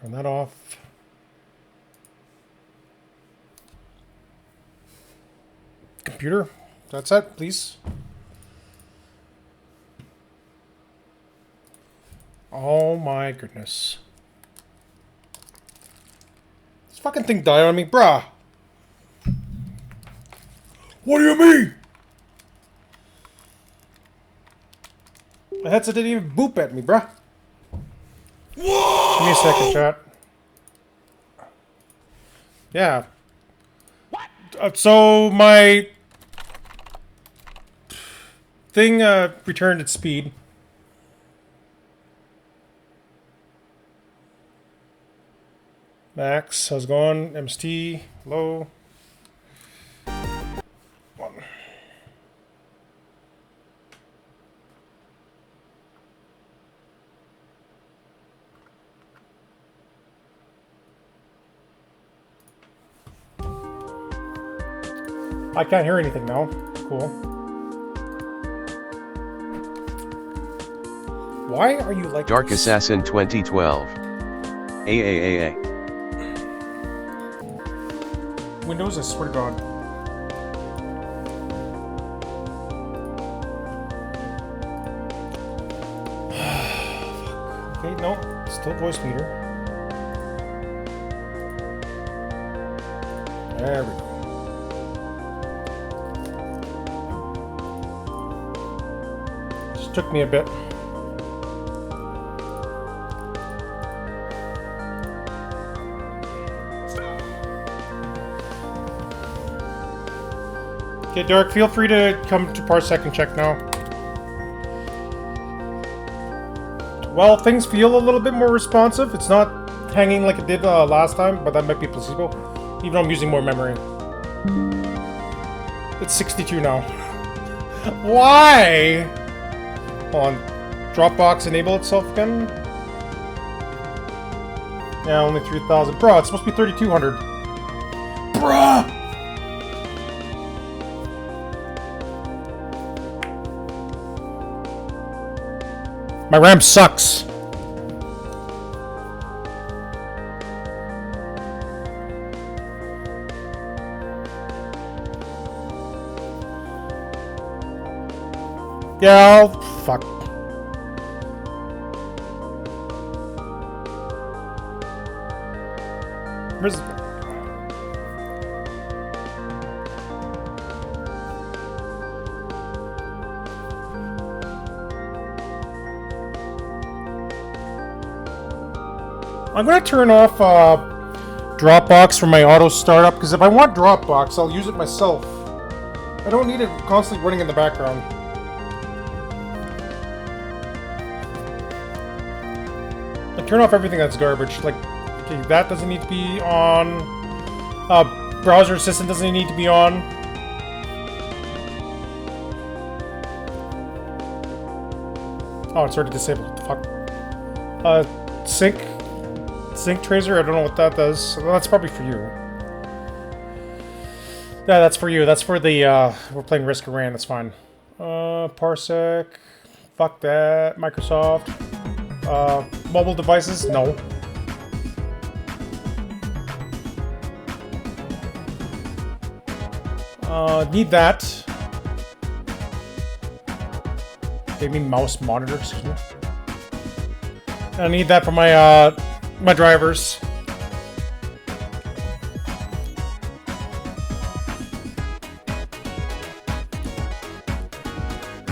Turn that off. Computer, that's it, please. Oh my goodness. This fucking thing died on me, bruh. What do you mean? The headset didn't even boop at me, bruh. Whoa! Give me a second, chat. Yeah. What? So my thing returned its speed. Max, how's it going? MST, low. One. I can't hear anything now. Cool. Why are you like Dark this? Assassin 2012. AAAA. Windows, I swear to God. Okay, no, still voice meter. There we go. Just took me a bit. Okay, Derek, feel free to come to Parsec and check now. Well, things feel a little bit more responsive. It's not hanging like it did last time, but that might be placebo. Even though I'm using more memory. It's 62 now. Why? Hold on. Dropbox enable itself again? Yeah, only 3,000. Bruh, it's supposed to be 3,200. Bruh! My RAM sucks. Yeah, I'll... fuck. Where's... I'm gonna turn off Dropbox for my auto startup, because if I want Dropbox, I'll use it myself. I don't need it constantly running in the background. I turn off everything that's garbage. Like, okay, that doesn't need to be on. Browser assistant doesn't need to be on. Oh, it's already disabled. What the fuck? Sync tracer? I don't know what that does. Well, that's probably for you. Yeah, that's for you. That's for the, we're playing Risk of Rain, that's fine. Parsec. Fuck that. Microsoft. Mobile devices? No. Need that. Gaming mouse monitor, excuse me. I need that for my, my drivers.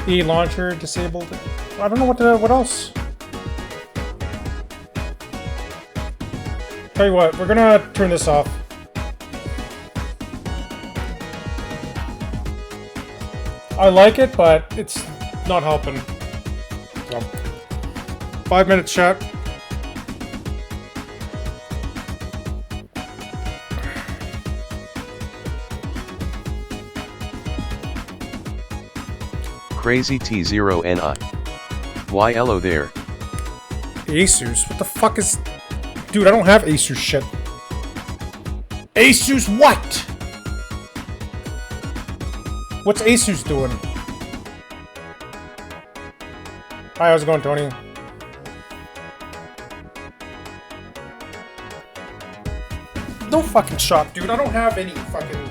The launcher disabled. I don't know what else. Tell you what, we're gonna turn this off. I like it, but it's not helping. So, 5 minutes chat. Crazy T0NI. Why hello there? Asus? What the fuck is... Dude, I don't have Asus shit. Asus what? What's Asus doing? Hi, how's it going, Tony? no fucking shot, dude. I don't have any fucking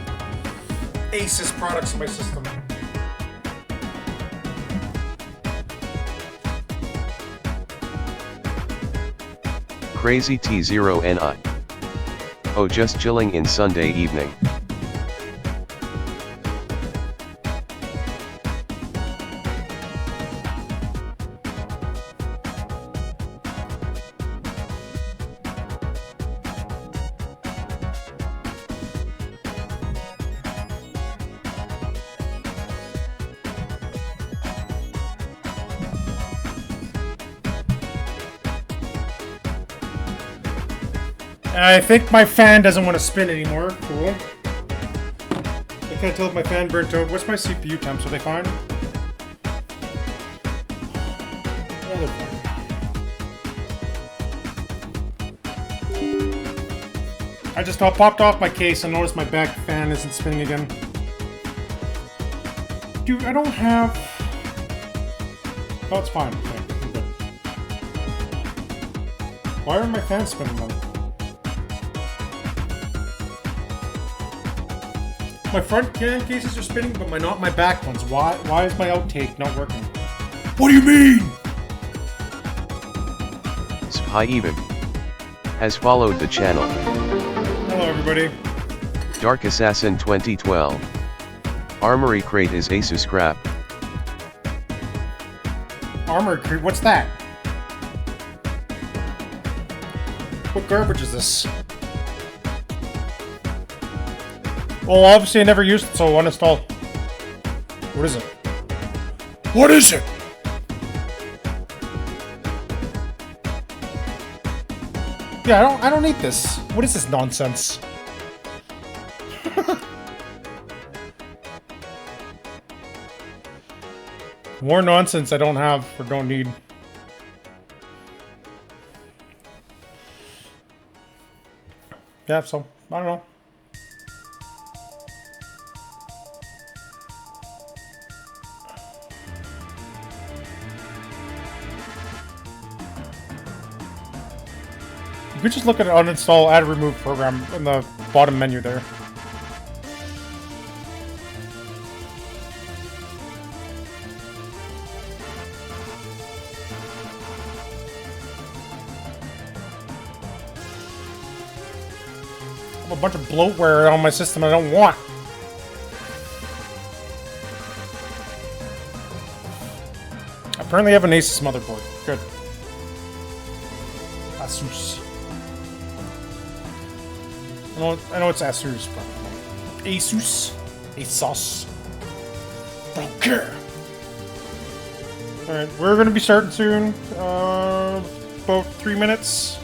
Asus products in my system. Crazy T0NI. Oh, just chilling in Sunday evening. I think my fan doesn't want to spin anymore. Cool. I can't tell if my fan burnt out. What's my CPU temps? Are they fine? Yeah, they're fine. I just popped off my case and noticed my back fan isn't spinning again. Dude, I don't have... Oh, it's fine. Okay, I'm good. Why are my fans spinning then? My front can cases are spinning, but not my back ones. Why is my outtake not working? What do you mean? Spy Even has followed the channel. Hello, everybody. Dark Assassin 2012. Armory crate is Asus crap. Armor crate? What's that? What garbage is this? Well, obviously I never used it, so uninstall. What is it? What is it? Yeah, I don't need this. What is this nonsense? More nonsense I don't have or don't need. Yeah, so I don't know. You could just look at uninstall, add, remove program in the bottom menu there. I have a bunch of bloatware on my system I don't want. Apparently I have an Asus motherboard. Good. Asus. I know it's Asus, but Asus, Asus. Don't care. All right, we're gonna be starting soon. About 3 minutes.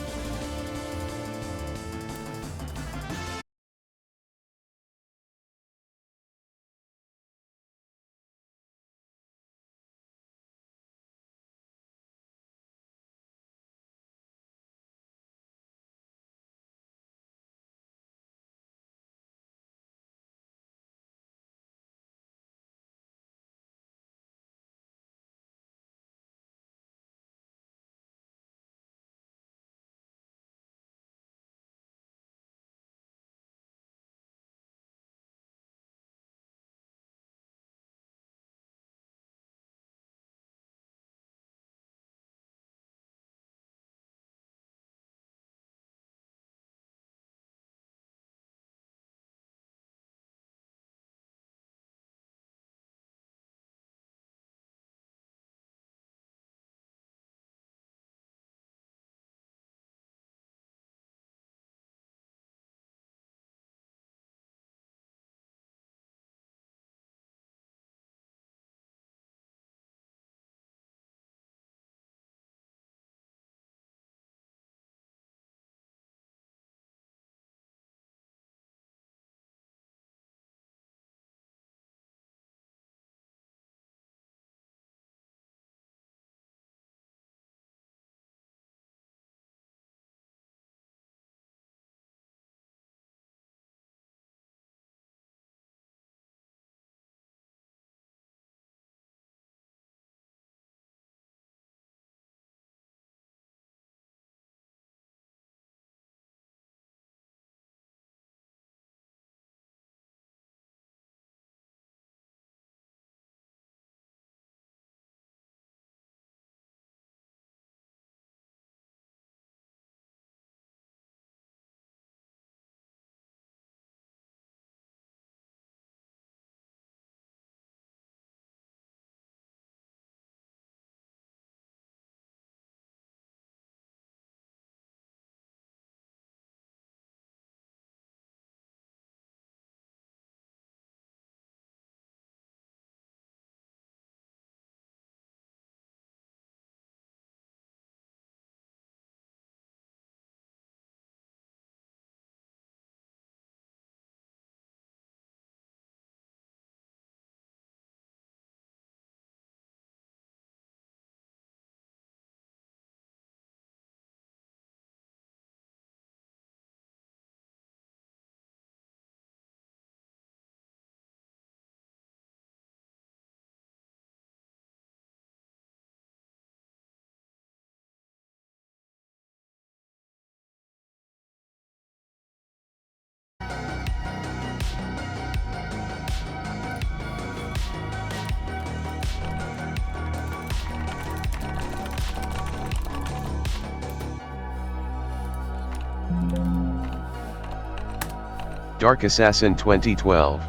Dark Assassin 2012.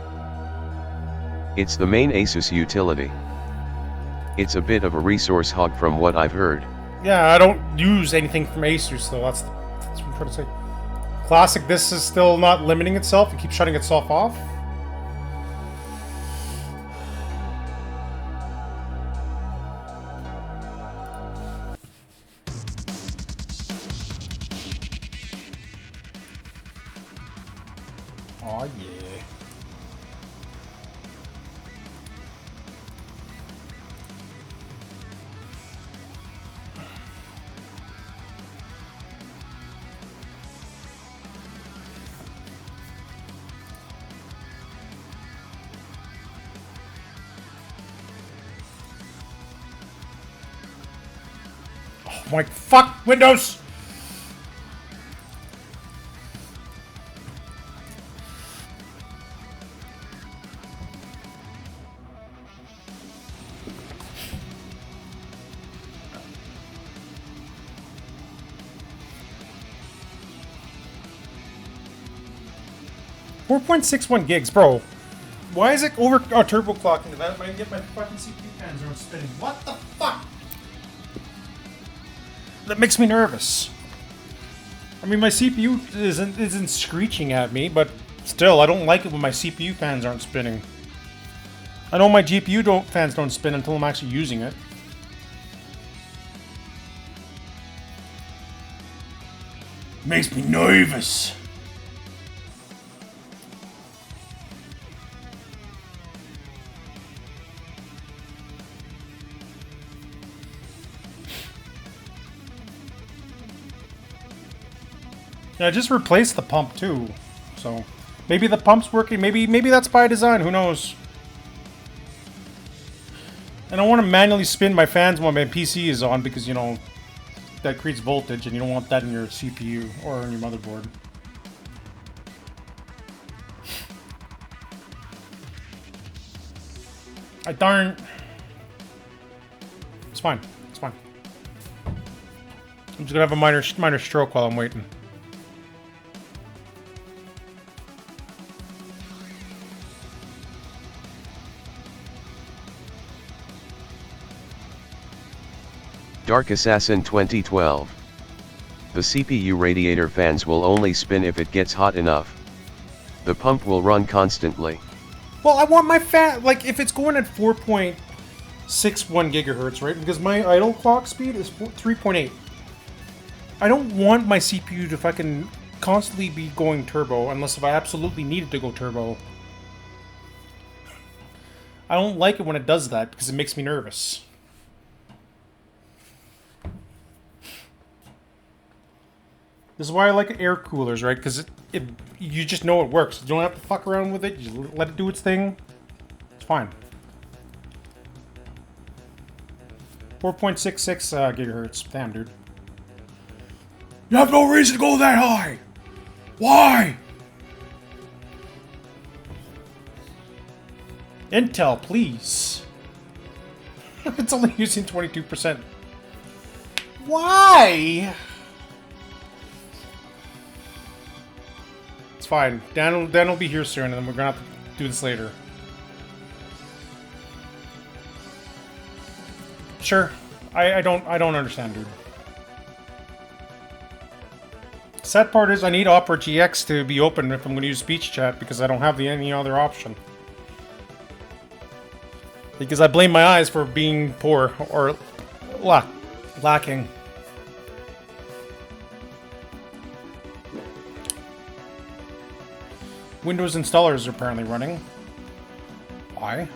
It's the main Asus utility. It's a bit of a resource hog from what I've heard. Yeah, I don't use anything from Asus though, that's what I'm trying to say. Classic, this is still not limiting itself, it keeps shutting itself off. Oh yeah. Oh my fuck, Windows! .61 gigs, bro. Why is it over turbo clocking? That might get my fucking CPU fans aren't spinning. What the fuck? That makes me nervous. I mean, my CPU isn't screeching at me, but still, I don't like it when my CPU fans aren't spinning. I know my GPU fans don't spin until I'm actually using it. Makes me nervous. Yeah, I just replaced the pump too, so maybe the pump's working. Maybe that's by design. Who knows? And I want to manually spin my fans when my PC is on because you know that creates voltage, and you don't want that in your CPU or on your motherboard. I darn. It's fine. It's fine. I'm just gonna have a minor stroke while I'm waiting. Dark Assassin 2012. The CPU radiator fans will only spin if it gets hot enough. The pump will run constantly. Well, I want my fan, like, if it's going at 4.61 gigahertz, right? Because my idle clock speed is 3.8. I don't want my CPU to fucking constantly be going turbo, unless if I absolutely needed to go turbo. I don't like it when it does that, because it makes me nervous. This is why I like air coolers, right? Because you just know it works. You don't have to fuck around with it. You just let it do its thing. It's fine. 4.66 gigahertz. Damn, dude. You have no reason to go that high! Why? Intel, please. It's only using 22%. Why? It's fine. Dan will be here soon, and then we're gonna have to do this later. Sure. I don't understand, dude. Sad part is I need Opera GX to be open if I'm going to use speech chat because I don't have any other option. Because I blame my eyes for being poor or lacking. Windows installers are apparently running. Why?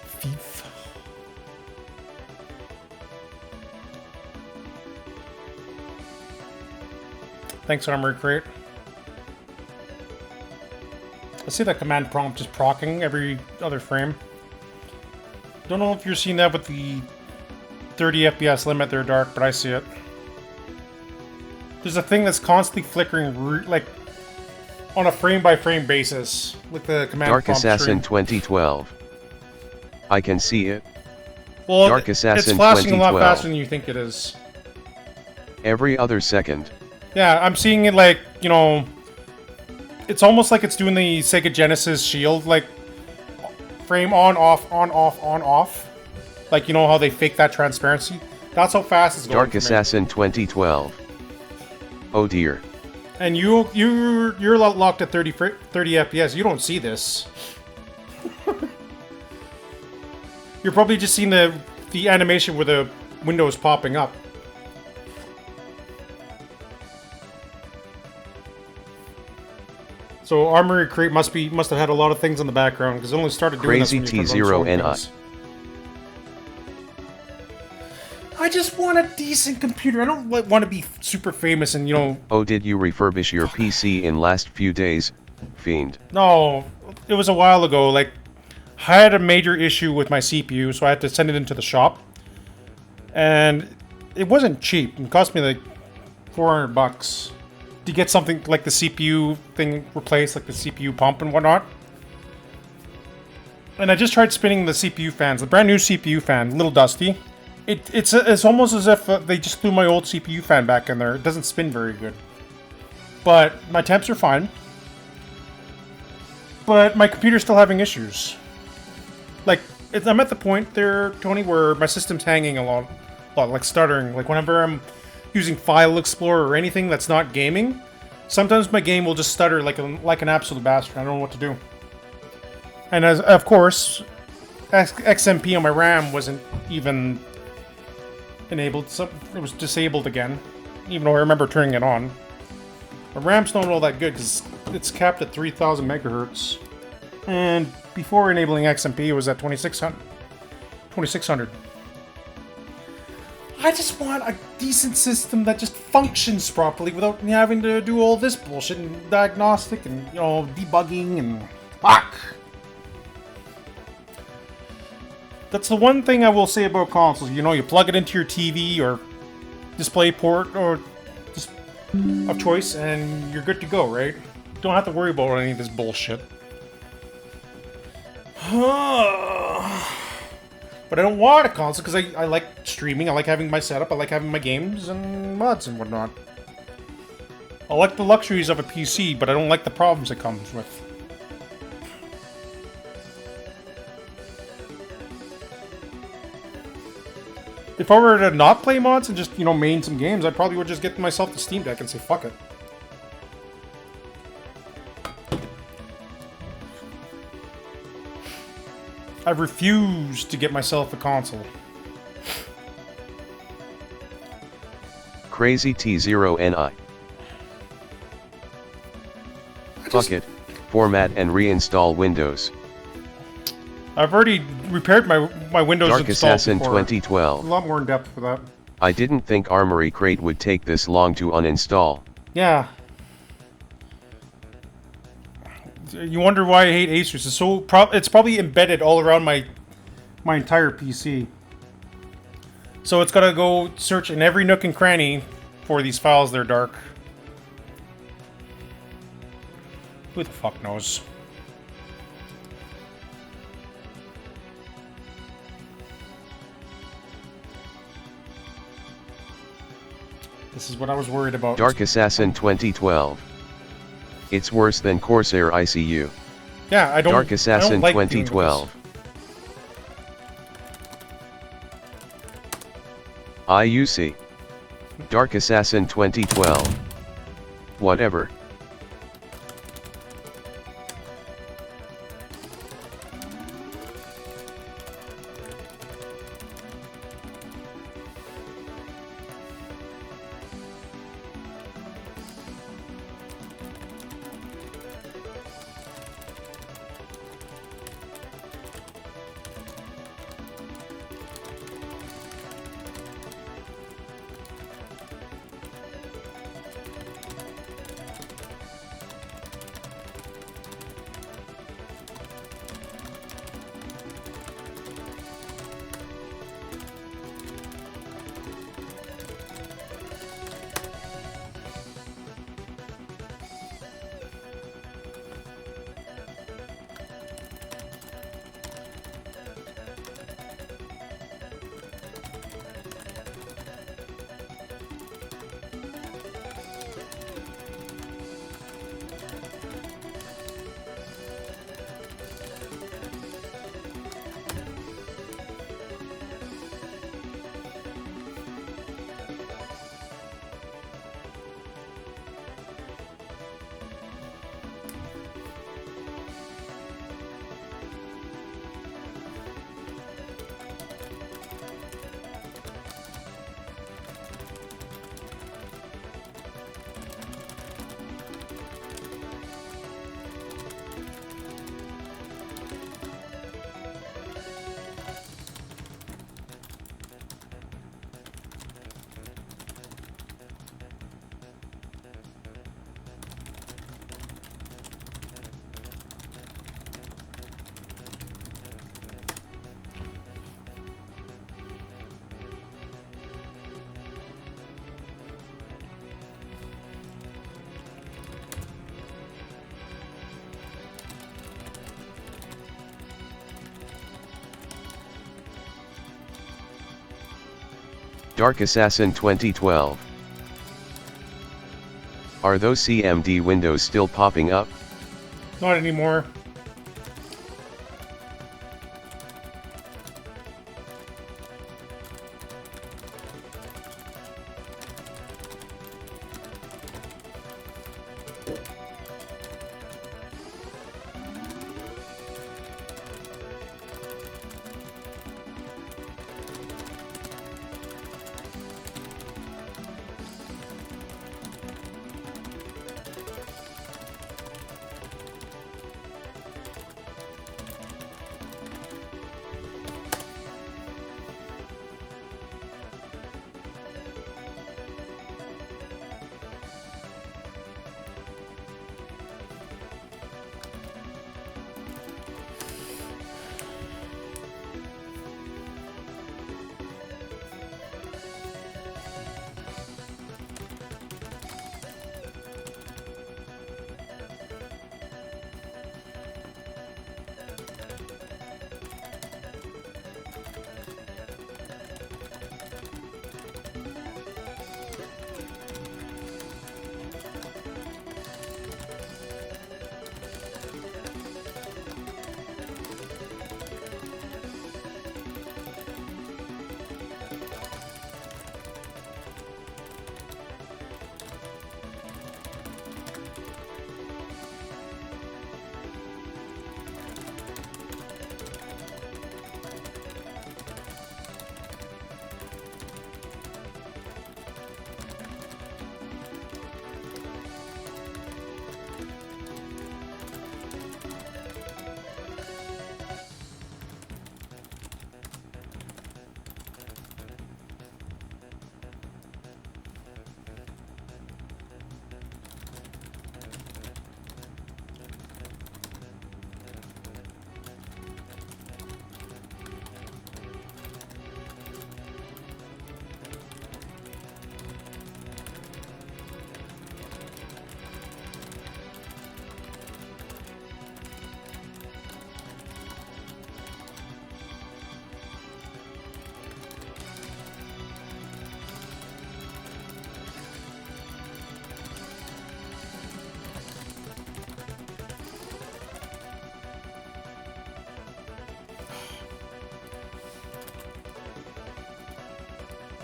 Thief. Thanks, Armory Crate. I see that command prompt is procking every other frame. Don't know if you're seeing that with the 30 FPS limit there, Dark, but I see it. There's a thing that's constantly flickering, like, on a frame-by-frame basis, with the command Dark prompt Assassin screen. 2012. I can see it. Well, Dark Assassin it's flashing a lot 2012. faster than you think it is. Every other second. Yeah, I'm seeing it like, you know, it's almost like it's doing the Sega Genesis Shield, like, frame on, off, on, off, on, off. Like, you know how they fake that transparency? That's how fast it's going. Dark Assassin 2012. Oh dear. And you're locked at 30 FPS. You don't see this. You're probably just seeing the animation where the window is popping up. So Armory Crate must have had a lot of things in the background because it only started doing Crazy this when you turned on T0 NI. things. I just want a decent computer. I don't want to be super famous and, you know... Oh, did you refurbish your PC in last few days, Fiend? No, it was a while ago. Like, I had a major issue with my CPU, so I had to send it into the shop. And it wasn't cheap. It cost me like $400 to get something like the CPU thing replaced, like the CPU pump and whatnot. And I just tried spinning the CPU fans. The brand new CPU fan, a little dusty. It's almost as if they just threw my old CPU fan back in there. It doesn't spin very good. But my temps are fine. But my computer's still having issues. Like, I'm at the point there, Tony, where my system's hanging a lot, like stuttering. Like whenever I'm using File Explorer or anything that's not gaming, sometimes my game will just stutter like an absolute bastard. I don't know what to do. And as of course, XMP on my RAM wasn't even enabled. So it was disabled again, even though I remember turning it on. My RAM's not all that good because it's capped at 3,000 megahertz. And before enabling XMP, it was at 2600. I just want a decent system that just functions properly without me having to do all this bullshit and diagnostic and, you know, debugging and fuck. That's the one thing I will say about consoles. You know, you plug it into your TV or display port or just of choice and you're good to go, right? Don't have to worry about any of this bullshit. But I don't want a console because I like streaming, I like having my setup, I like having my games and mods and whatnot. I like the luxuries of a PC, but I don't like the problems it comes with. If I were to not play mods and just, you know, main some games, I probably would just get myself the Steam Deck and say, fuck it. I refuse to get myself a console. Crazy T0NI. Fuck it. Format and reinstall Windows. I've already repaired my Windows Dark install Assassin before. 2012. A lot more in depth for that. I didn't think Armory Crate would take this long to uninstall. Yeah. You wonder why I hate Asus. It's so it's probably embedded all around my entire PC. So it's gotta go search in every nook and cranny for these files that are dark. Who the fuck knows? This is what I was worried about. Dark Assassin 2012. It's worse than Corsair ICU. Yeah, I don't. Dark Assassin I don't like 2012. IUC. Dark Assassin 2012. Whatever. Dark Assassin 2012. Are those CMD windows still popping up? Not anymore.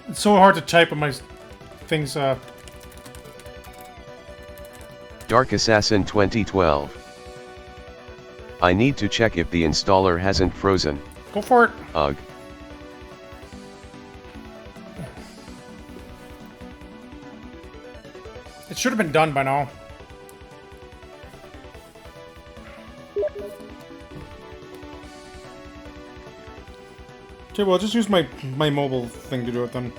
It's so hard to type on my things. Dark Assassin 2012. I need to check if the installer hasn't frozen. Go for it. Ugh. It should have been done by now. Okay, well, I'll just use my mobile thing to do it then.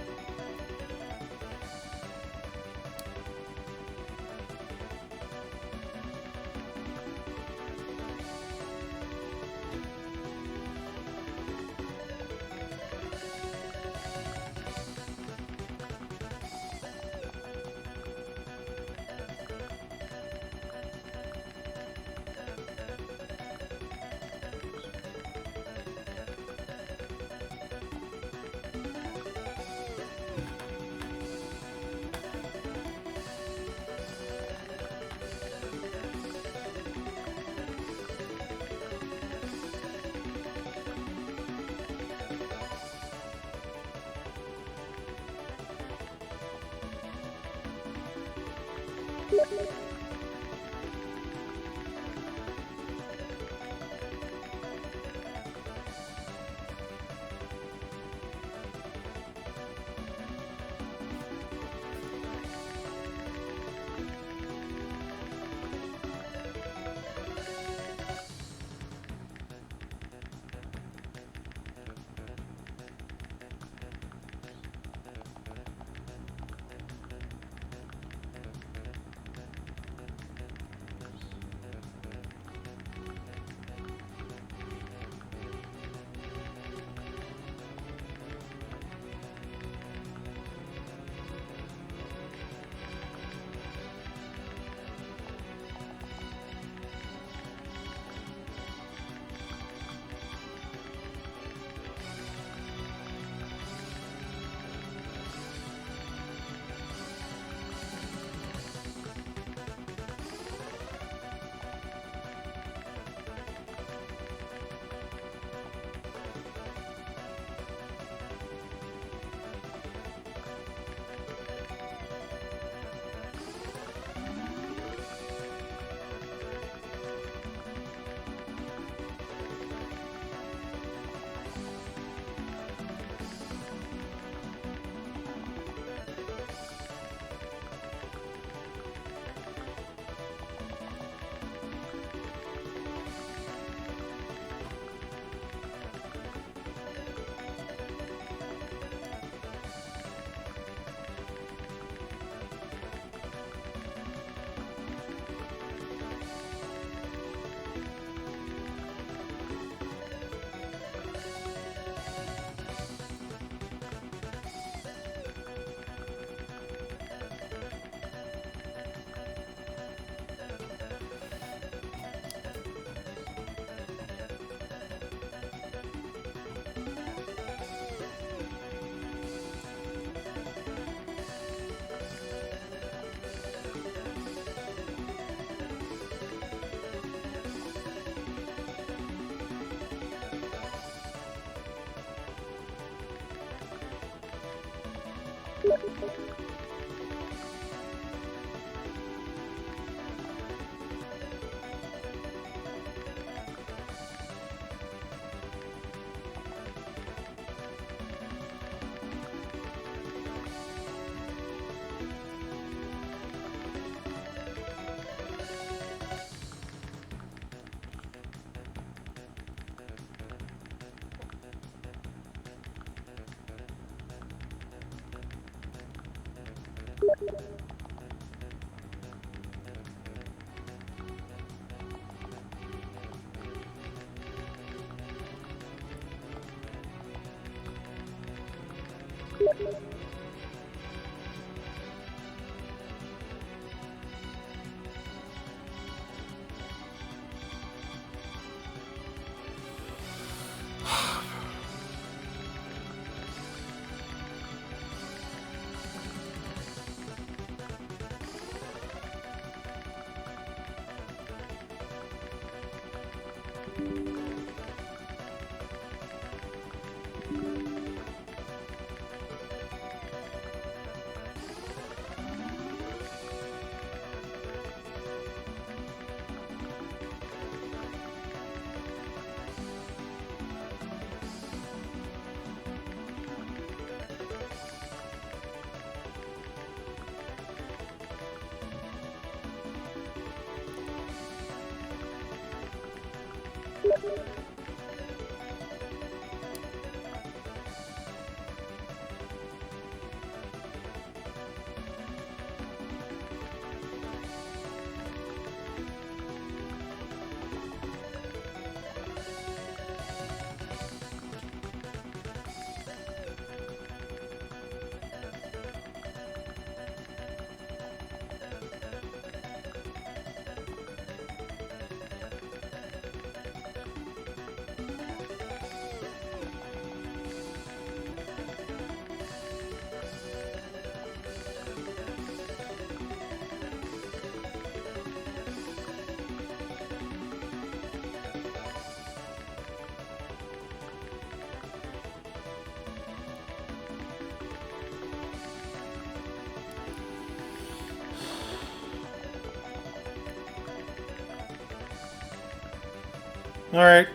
Alright.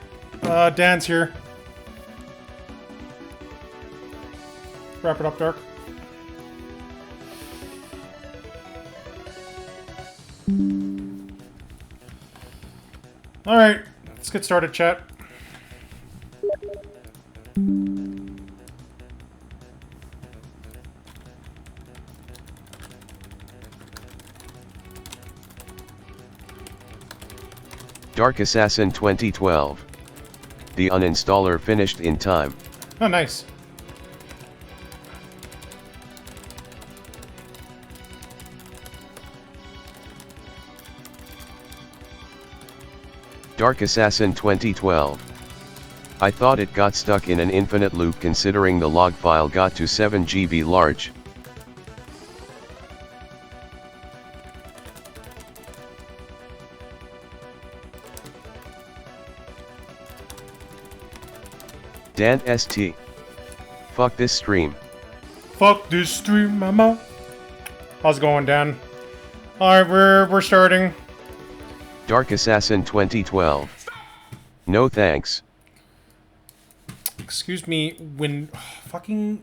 Dan's here. Wrap it up, Dark. Alright. Let's get started, chat. Dark Assassin 2012. The uninstaller finished in time. Oh, nice. Dark Assassin 2012. I thought it got stuck in an infinite loop considering the log file got to 7 GB large. Dan ST. Fuck this stream. Fuck this stream, mama. How's it going, Dan? Alright, we're starting. Dark Assassin 2012. No thanks. Excuse me, when... fucking...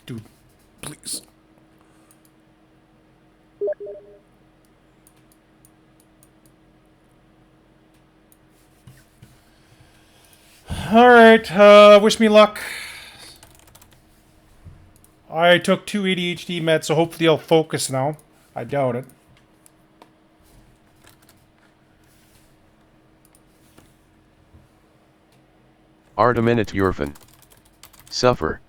Dude, please. Alright, wish me luck. I took 2 ADHD meds, so hopefully I'll focus now. I doubt it. Arteminute Urfan. Suffer.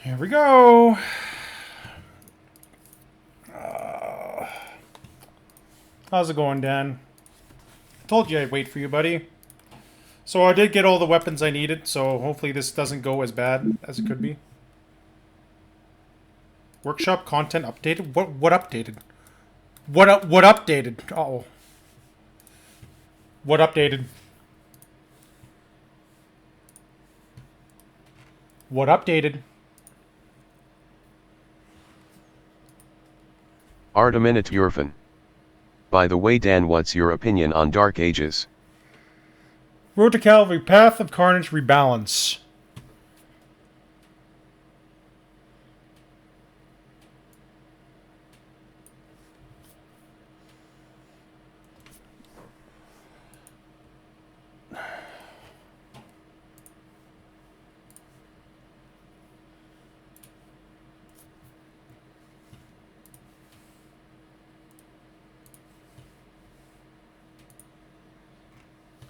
Here we go. How's it going, Dan? Told you I'd wait for you, buddy. So I did get all the weapons I needed, so hopefully this doesn't go as bad as it could be. Workshop content updated? What updated? What updated? Uh-oh. What updated? What updated? Arteminute Yurfan. By the way, Dan, what's your opinion on Dark Ages? Road to Cavalry, Path of Carnage, Rebalance.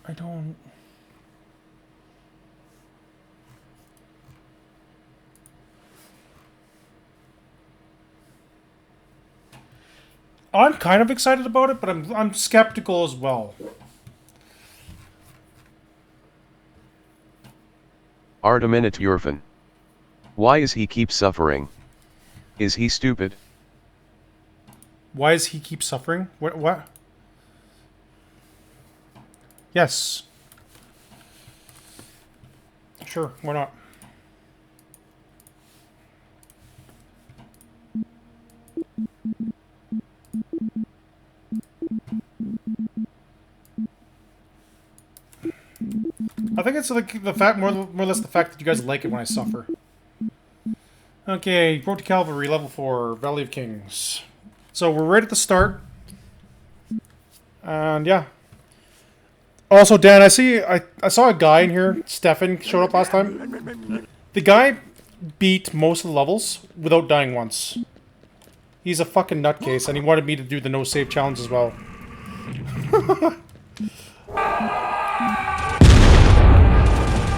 I don't... I'm kind of excited about it, but I'm skeptical as well. Arteminute Yurfan. Why is he keep suffering? Is he stupid? Why does he keep suffering? What? Yes. Sure, why not? I think it's like the fact, more or less the fact that you guys like it when I suffer. Okay, Road to Cavalry, level 4, Valley of Kings. So we're right at the start. And yeah. Also, Dan, I saw a guy in here, Stefan, showed up last time. The guy beat most of the levels without dying once. He's a fucking nutcase, and he wanted me to do the no-save challenge as well.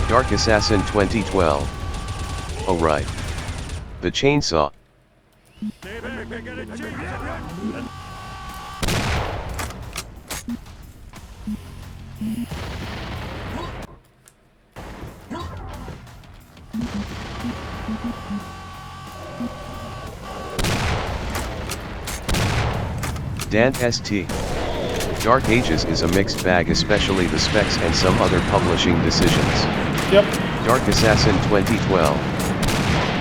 Dark Assassin 2012. Oh right. The chainsaw. Dan ST. Dark Ages is a mixed bag, especially the specs and some other publishing decisions. Yep. Dark Assassin 2012.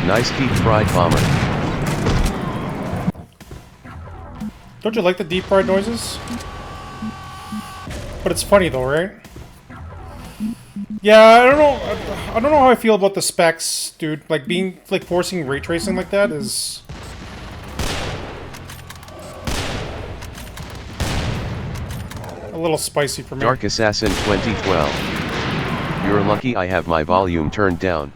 Nice deep fried bomber. Don't you like the deep fried noises? But it's funny though, right? Yeah, I don't know. I don't know how I feel about the specs, dude. Like forcing ray tracing like that is a little spicy for me. Dark Assassin 2012. You're lucky I have my volume turned down.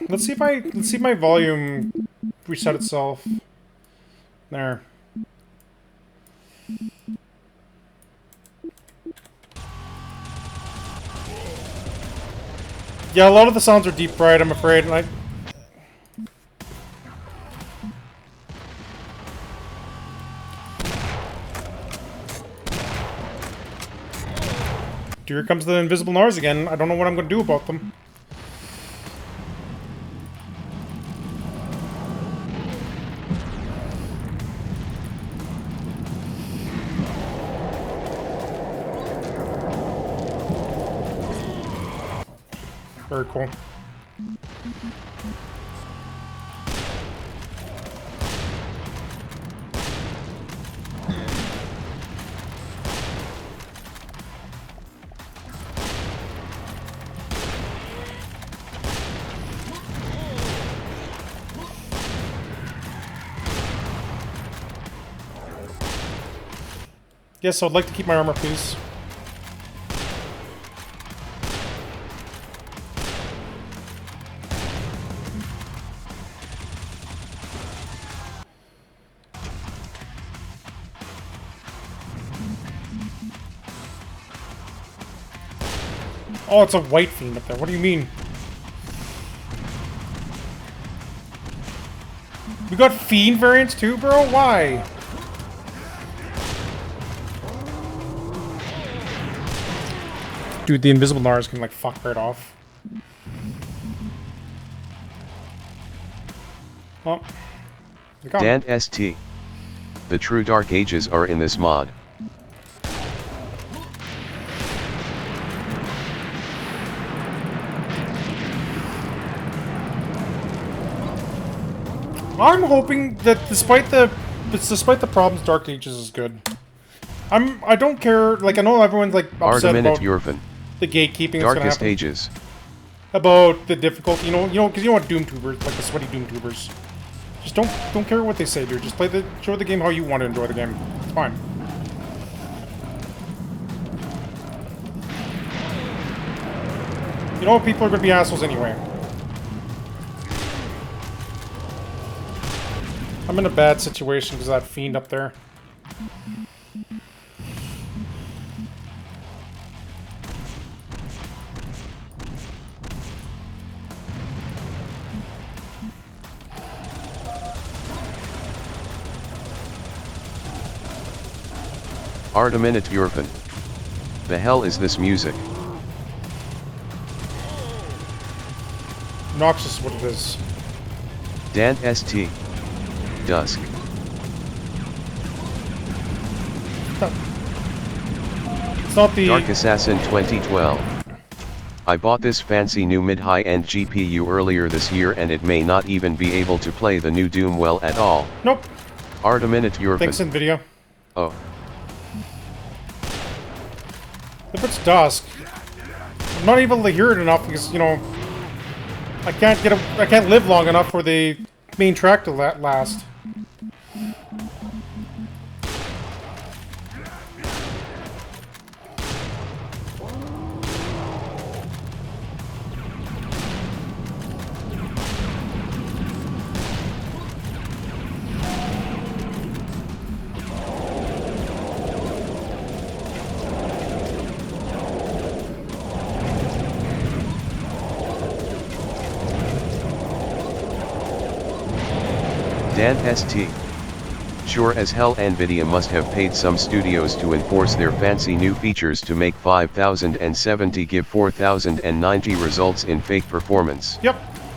Let's see if my volume reset itself. There. Yeah, a lot of the sounds are deep fried, I'm afraid. And here comes the invisible Nars again. I don't know what I'm going to do about them. Very cool. Yes, I'd like to keep my armor, please. Oh, it's a white fiend up there. What do you mean? We got Fiend variants too, bro? Why? Dude, the invisible Nars can like fuck right off. Oh. Dan ST. The true Dark Ages are in this mod. I'm hoping that despite the problems, Dark Ages is good. I don't care. Like I know everyone's like upset about the gatekeeping. Darkest Ages. About the difficulty, you know, because you know what Doom tubers, like the sweaty Doom tubers. Just don't care what they say, dude. Just show the game how you want to enjoy the game. It's fine. You know what? People are gonna be assholes anyway. I'm in a bad situation because of that Fiend up there. Arteminute Yurfin. The hell is this music? Noxious is what it is. Dan ST. Dusk. It's not the Dark Assassin 2012. I bought this fancy new mid-high-end GPU earlier this year and it may not even be able to play the new Doom well at all. Nope. Arteminute Yurfin. Thanks, NVIDIA. Oh. If it's dusk, I'm not able to hear it enough because, you know, I can't live long enough for the main track to last. Dan ST. Sure as hell Nvidia must have paid some studios to enforce their fancy new features to make 5070 give 4090 results in fake performance. Yep.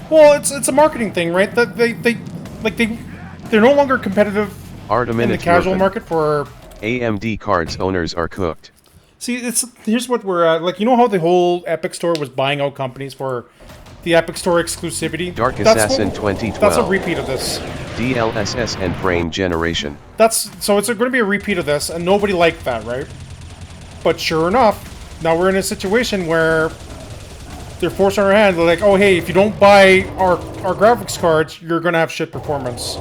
Well, it's a marketing thing, right? That they're no longer competitive in the casual market for AMD cards owners are cooked. See, here's what we're at. Like, you know how the whole Epic Store was buying out companies for the Epic Store exclusivity? Dark Assassin 2012. That's a repeat of this. DLSS and frame generation. So it's going to be a repeat of this, and nobody liked that, right? But sure enough, now we're in a situation where they're forcing our hand. They're like, oh hey, if you don't buy our graphics cards, you're going to have shit performance.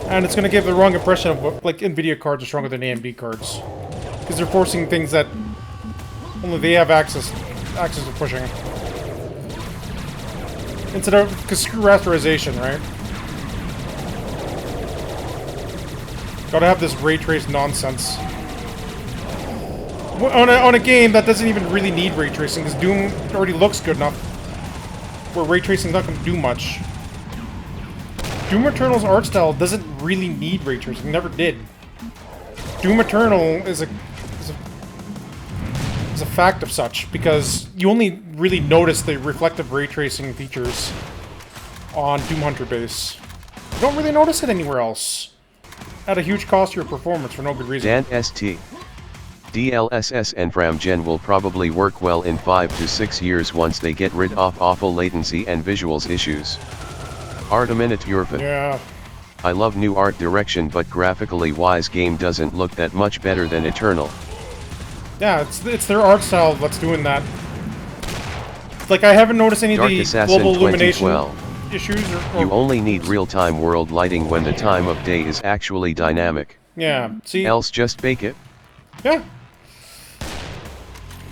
And it's going to give the wrong impression of what, like, NVIDIA cards are stronger than AMD cards. Because they're forcing things that only they have access to pushing. Instead of, because screw rasterization, right? Gotta have this ray trace nonsense. On a game that doesn't even really need ray tracing, because Doom already looks good enough where ray tracing's not going to do much. Doom Eternal's art style doesn't really need ray tracing, never did. Doom Eternal is a fact of such, because you only really notice the reflective ray tracing features on Doom Hunter base. You don't really notice it anywhere else. At a huge cost to your performance for no good reason. Dan ST. DLSS and FramGen will probably work well in 5 to 6 years once they get rid of awful latency and visuals issues. Arteminute Yurfin. Yeah. I love new art direction, but graphically wise game doesn't look that much better than Eternal. Yeah, it's their art style that's doing that. Like, I haven't noticed any Dark of the Assassin global illumination 2012. issues. You only need real-time world lighting when the time of day is actually dynamic. Yeah, see? Else just bake it. Yeah.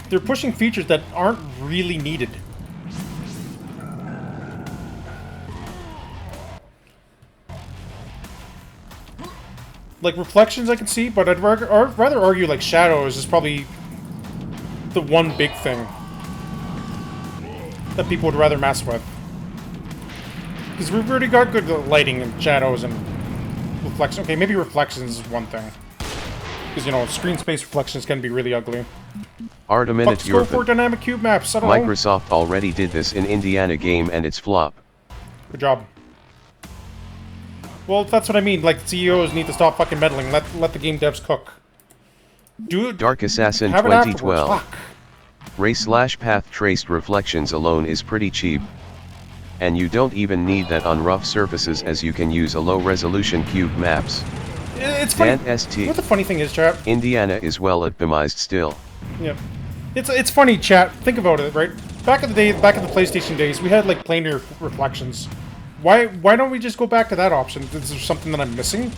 They're pushing features that aren't really needed. Like, reflections I can see, but I'd rather argue, like, shadows is probably the one big thing that people would rather mess with. Because we've already got good lighting and shadows and reflection. Okay, maybe reflections is one thing. Because, you know, screen space reflections can be really ugly. Arteminute Go for dynamic cube maps. I don't know. Microsoft already did this in Indiana game and it's flop. Good job. Well, that's what I mean. Like, CEOs need to stop fucking meddling. Let the game devs cook. Dark Assassin 2012. Ray/path traced reflections alone is pretty cheap. And you don't even need that on rough surfaces, as you can use a low resolution cube maps. It's funny. ST. What the funny thing is, chat? Indiana is well optimized still. Yep. It's funny, chat. Think about it, right? Back in the day, back in the PlayStation days, we had like planar reflections. Why don't we just go back to that option? Is there something that I'm missing?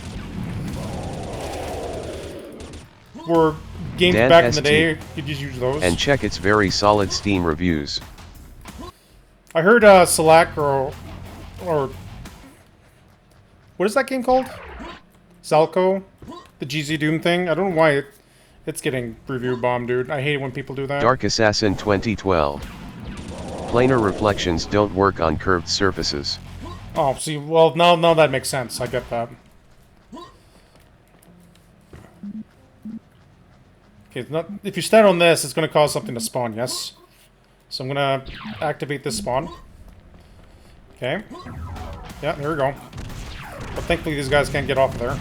Were games back in the day, you just use those? And check its very solid Steam reviews. I heard Select or what is that game called? Zalco, the GZ Doom thing. I don't know why it's getting review bombed, dude. I hate it when people do that. Dark Assassin 2012. Planar reflections don't work on curved surfaces. Oh, see, well, now that makes sense. I get that. Okay, if you stand on this, it's going to cause something to spawn, yes? So I'm going to activate this spawn. Okay. Yeah, here we go. But thankfully these guys can't get off of there.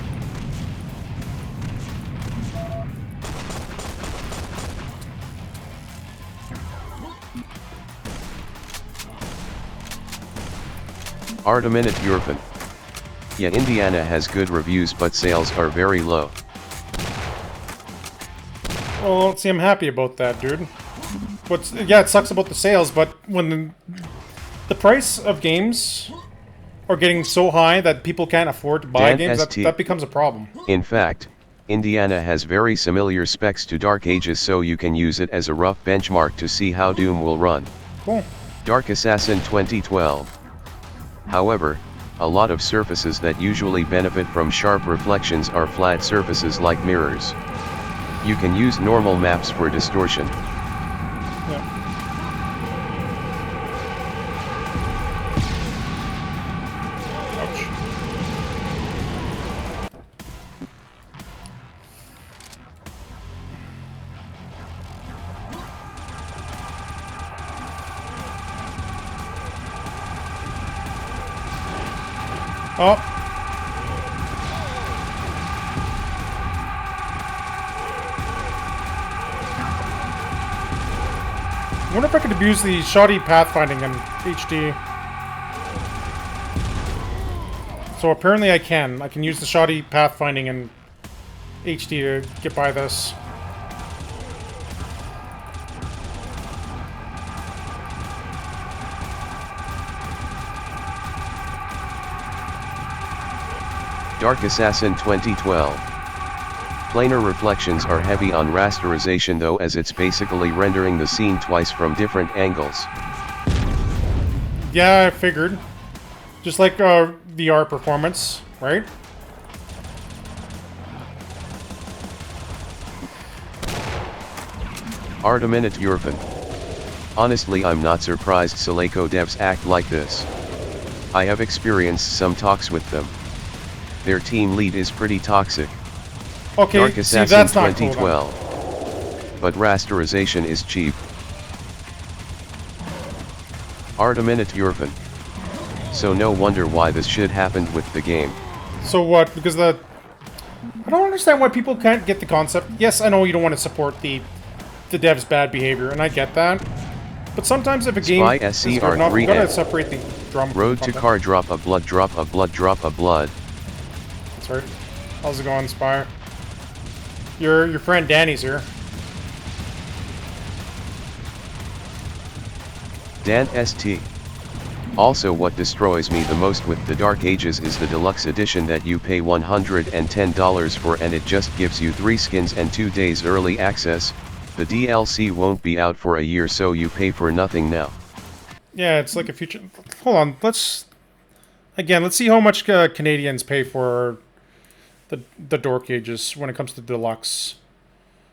Arteminute Eurofin. Yeah, Indiana has good reviews, but sales are very low. Well, see, I'm happy about that, dude. Yeah, it sucks about the sales, but when the price of games are getting so high that people can't afford to buy games, that becomes a problem. In fact, Indiana has very similar specs to Dark Ages, so you can use it as a rough benchmark to see how Doom will run. Cool. Dark Assassin 2012. However, a lot of surfaces that usually benefit from sharp reflections are flat surfaces like mirrors. You can use normal maps for distortion. Yeah. Oh. I wonder if I could abuse the shoddy pathfinding in HD. So apparently I can. I can use the shoddy pathfinding in HD to get by this. Dark Assassin 2012. Planar reflections are heavy on rasterization though, as it's basically rendering the scene twice from different angles. Yeah, I figured. Just like VR performance, right? Arteminute Eurofin. Honestly, I'm not surprised Celeco devs act like this. I have experienced some talks with them. Their team lead is pretty toxic. Okay, Dark Assassin see, that's not 2012. Cool, but rasterization is cheap. Arteminute Eurofin. So no wonder why this shit happened with the game. So what? Because I don't understand why people can't get the concept. Yes, I know you don't want to support the dev's bad behavior, and I get that. But sometimes if a game is good enough, you gotta separate the drum. Road to car, drop a blood, drop a blood, drop a blood. That's right. How's it going, Spire? Your friend Danny's here. Dan ST. Also, what destroys me the most with the Dark Ages is the deluxe edition that you pay $110 for, and it just gives you 3 skins and 2 days early access. The DLC won't be out for a year, so you pay for nothing now. Yeah, it's like a future... Hold on, let's see how much Canadians pay for the Dark Ages when it comes to deluxe.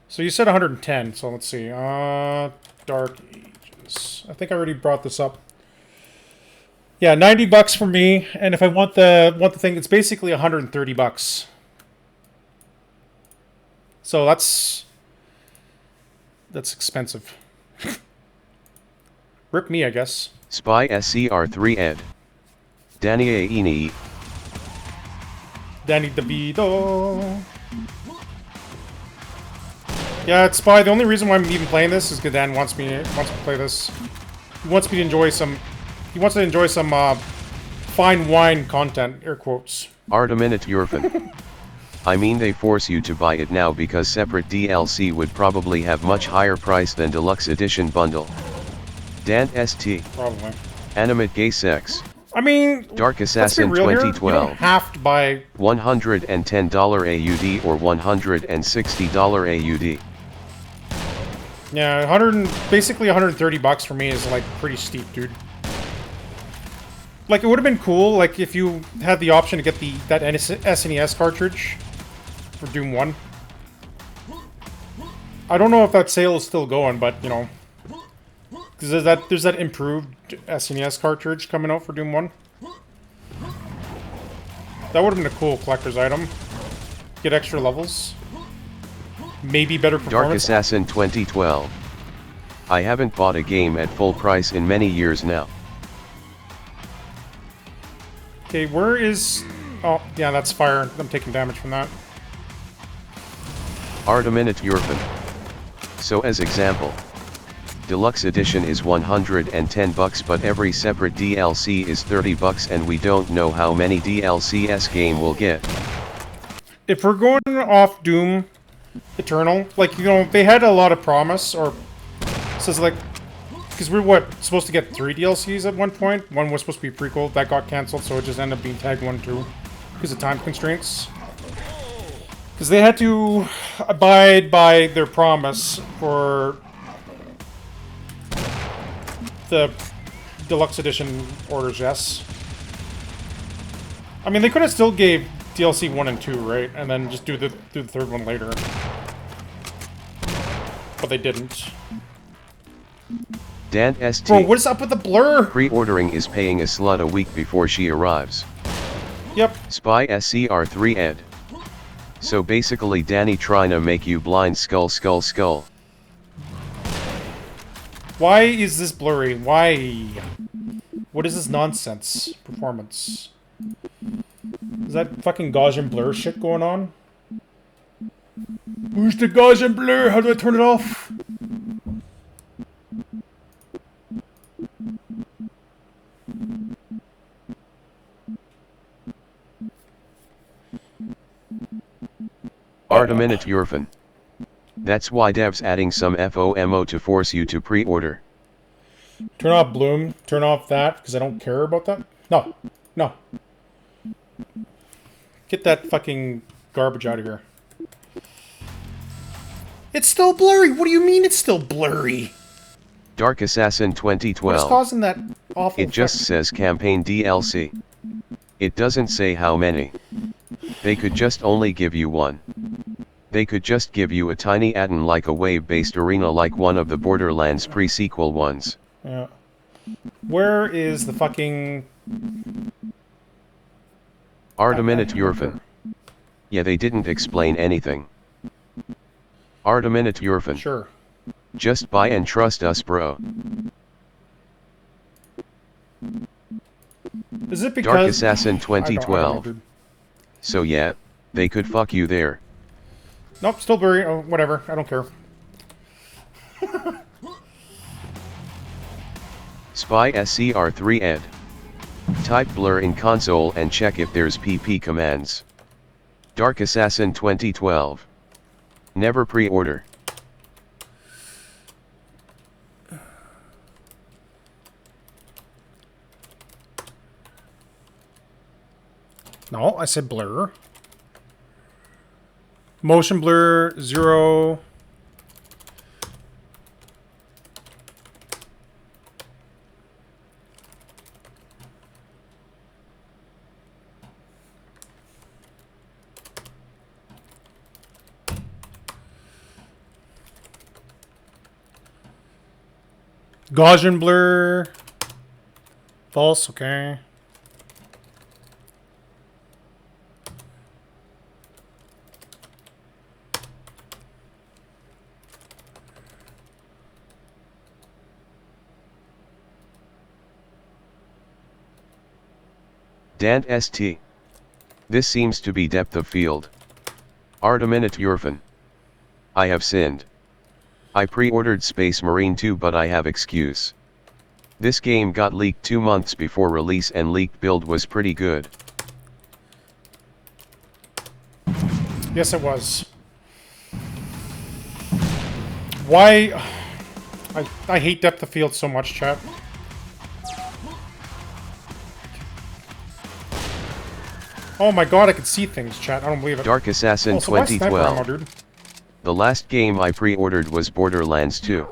So you said 110, so let's see. Dark Ages. I think I already brought this up. Yeah, $90 for me, and if I want the thing, it's basically $130. So that's expensive. Rip me, I guess. Spy SCR3 Ed. Danny Aini. Danny DeVito. Yeah, it's Spy. The only reason why I'm even playing this is because Dan wants me to play this. He wants me to enjoy some. He wants to enjoy some fine wine content. Air quotes. Arteminute Urfin. I mean they force you to buy it now because separate DLC would probably have much higher price than deluxe edition bundle. Dan ST. Probably. Animate Gay Sex. I mean, Dark Assassin let's be real here. 2012. You don't have to buy $110 AUD or $160 AUD. Yeah, basically $130 for me is like pretty steep, dude. Like it would have been cool, like if you had the option to get that SNES cartridge for Doom 1. I don't know if that sale is still going, but you know, because there's that improved SNES cartridge coming out for Doom 1. That would have been a cool collector's item. Get extra levels. Maybe better performance. Dark Assassin 2012. I haven't bought a game at full price in many years now. Okay, where is... Oh, yeah, that's fire. I'm taking damage from that. Arteminute Urfin. So as example, Deluxe Edition is $110 but every separate DLC is $30 and we don't know how many DLCs game will get. If we're going off Doom Eternal, like, you know, they had a lot of promise, or says like, because we're supposed to get 3 DLCs at one point. One was supposed to be a prequel that got cancelled, so it just ended up being Tag 1 2 because of time constraints. Because they had to abide by their promise for the deluxe edition orders. Yes. I mean, they could have still gave DLC 1 and 2, right? And then just do the third one later. But they didn't. Dan ST. Bro, what is up with the blur? Pre-ordering is paying a slut a week before she arrives. Yep. Spy SCR3 Ed. So basically Danny trying to make you blind skull. Why is this blurry? Why? What is this nonsense performance? Is that fucking Gaussian blur shit going on? Where's the Gaussian blur? How do I turn it off? Arteminute Urfin. That's why devs adding some FOMO to force you to pre-order. Turn off Bloom. Turn off that, because I don't care about that. No. No. Get that fucking garbage out of here. It's still blurry. What do you mean it's still blurry? Dark Assassin 2012. What's causing that awful It just says campaign DLC. It doesn't say how many. They could just only give you one. They could just give you a tiny add-on like a wave-based arena like one of the Borderlands pre-sequel ones. Yeah. Where is the fucking... Arteminute Urfin. Yeah, they didn't explain anything. Arteminute Urfin. Sure. Just buy and trust us, bro. Is it because... Dark Assassin I don't 2012. know, So yeah, they could fuck you there. nope, still blurry. Oh, whatever. I don't care. Spy SCR3 Ed. Type blur in console and check if there's PP commands. Dark Assassin 2012. Never pre-order. No, I said blur. Motion blur 0. Gaussian blur False, okay. Dant ST. This seems to be depth of field. Arteminute Urfan. I have sinned. I pre-ordered Space Marine 2 but I have excuse. This game got leaked 2 months before release and leaked build was pretty good. Yes, it was. Why? I hate depth of field so much, chat. Oh my god, I can see things, chat. I don't believe it. Dark Assassin also, why sniper ammo, 2012. dude? The last game I pre-ordered was Borderlands 2.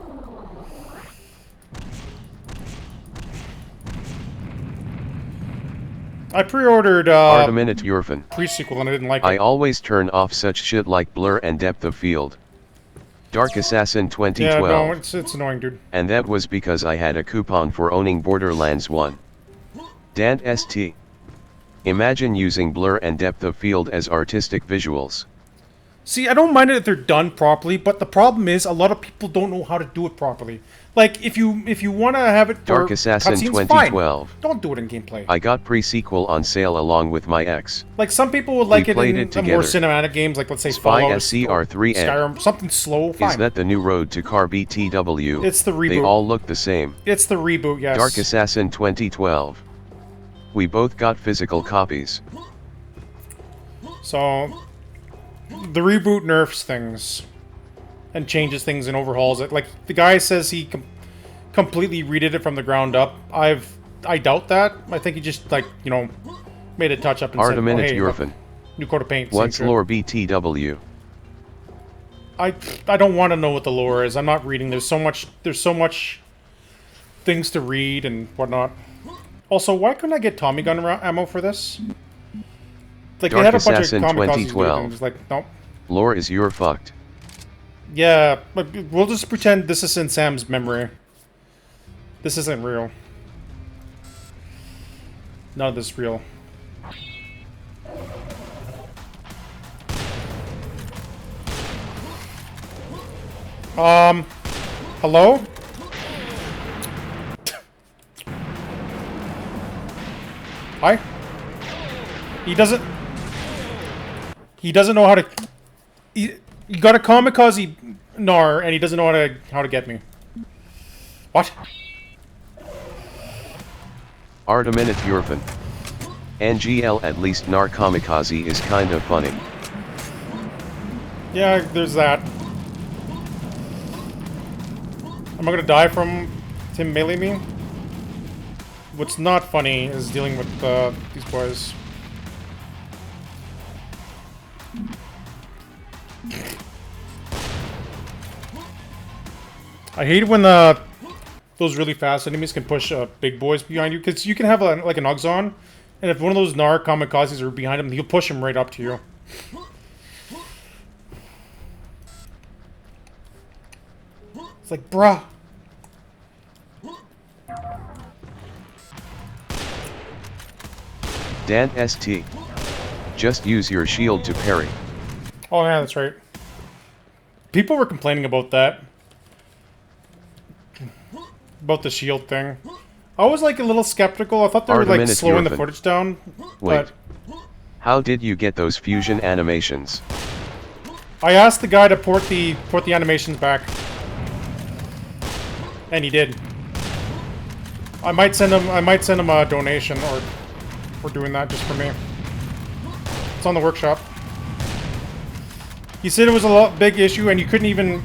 I pre-ordered Arteminute Urfan. pre-sequel and I didn't like it. I always turn off such shit like blur and depth of field. Dark Assassin 2012. Yeah, no, it's annoying, dude. And that was because I had a coupon for owning Borderlands 1. Dant ST. Imagine using blur and depth of field as artistic visuals. See, I don't mind it if they're done properly, but the problem is a lot of people don't know how to do it properly. Like, if you want to have it for Dark Assassin cutscenes, 2012. fine. Don't do it in gameplay. I got pre-sequel on sale along with my ex. Like, some people would like it played in it the more together. cinematic games, like, let's say Spy Fallout or SCR3N. Skyrim. Something slow, fine. Is that the new road to car BTW? It's the reboot. They all look the same. It's the reboot, yes. Dark Assassin 2012. We both got physical copies. So, the reboot nerfs things and changes things and overhauls it. Like, the guy says he completely redid it from the ground up. I doubt that. I think he just, like, you know, made a touch up and said, Arteminute hey, Urfan. look, new coat of paint. What's same shit. lore BTW? I don't want to know what the lore is. I'm not reading. There's so much things to read and whatnot. Also, why couldn't I get Tommy gun ammo for this? Like, Dark they had a bunch Assassin of kamikazes 2012. and just like, nope. Lore is you're fucked. Yeah, but we'll just pretend this is in Sam's memory. This isn't real. None of this is real. Hello? Hi? He doesn't know how to... You got a kamikaze Nar, and he doesn't know how to get me. What? Arteminute Urfan. NGL at least Nar Kamikaze is kind of funny. Yeah, there's that. Am I gonna die from him melee me? What's not funny is dealing with these boys. I hate when those really fast enemies can push big boys behind you, because you can have like an Oxon, and if one of those Nar kamikazes are behind him, he'll push him right up to you. It's like, bruh. Dant ST. Just use your shield to parry. Oh yeah, that's right. People were complaining about that. About the shield thing. I was like a little skeptical. I thought they were like slowing the footage down. Wait. But How did you get those fusion animations? I asked the guy to port the animations back. And he did. I might send him a donation or we're doing that just for me. It's on the workshop. He said it was a big issue and you couldn't even,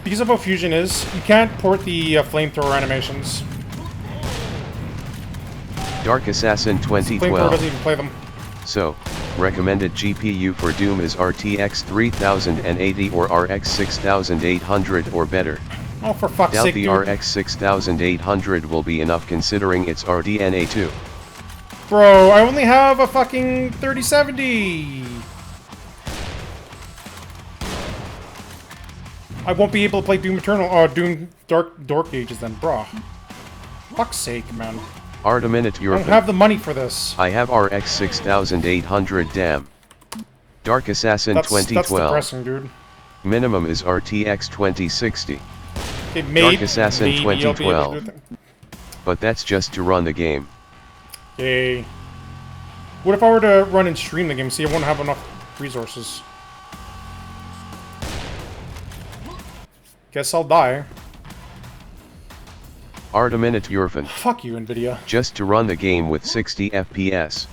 because of how Fusion is, you can't port the flamethrower animations. Dark Assassin Flamethrower 2012. doesn't even play them. So, recommended GPU for Doom is RTX 3080 or RX 6800 or better. Oh, for fuck's Doubt sake, the dude. RX 6800 will be enough considering it's RDNA 2. Bro, I only have a fucking 3070. I won't be able to play Doom Eternal, Doom Dark Ages then, bruh. Fuck's sake, man. Arteminute I don't Urfin. have the money for this. I have RX 6800 damn. Dark Assassin That's 2012. depressing, dude. Minimum is RTX 2060. Okay, Dark Assassin maybe I'll be able to 2012. do it. But that's just to run the game. Yay. What if I were to run and stream the game? See, I won't have enough resources. Guess I'll die. Arteminute Urfin. Fuck you, Nvidia. Just to run the game with 60 FPS.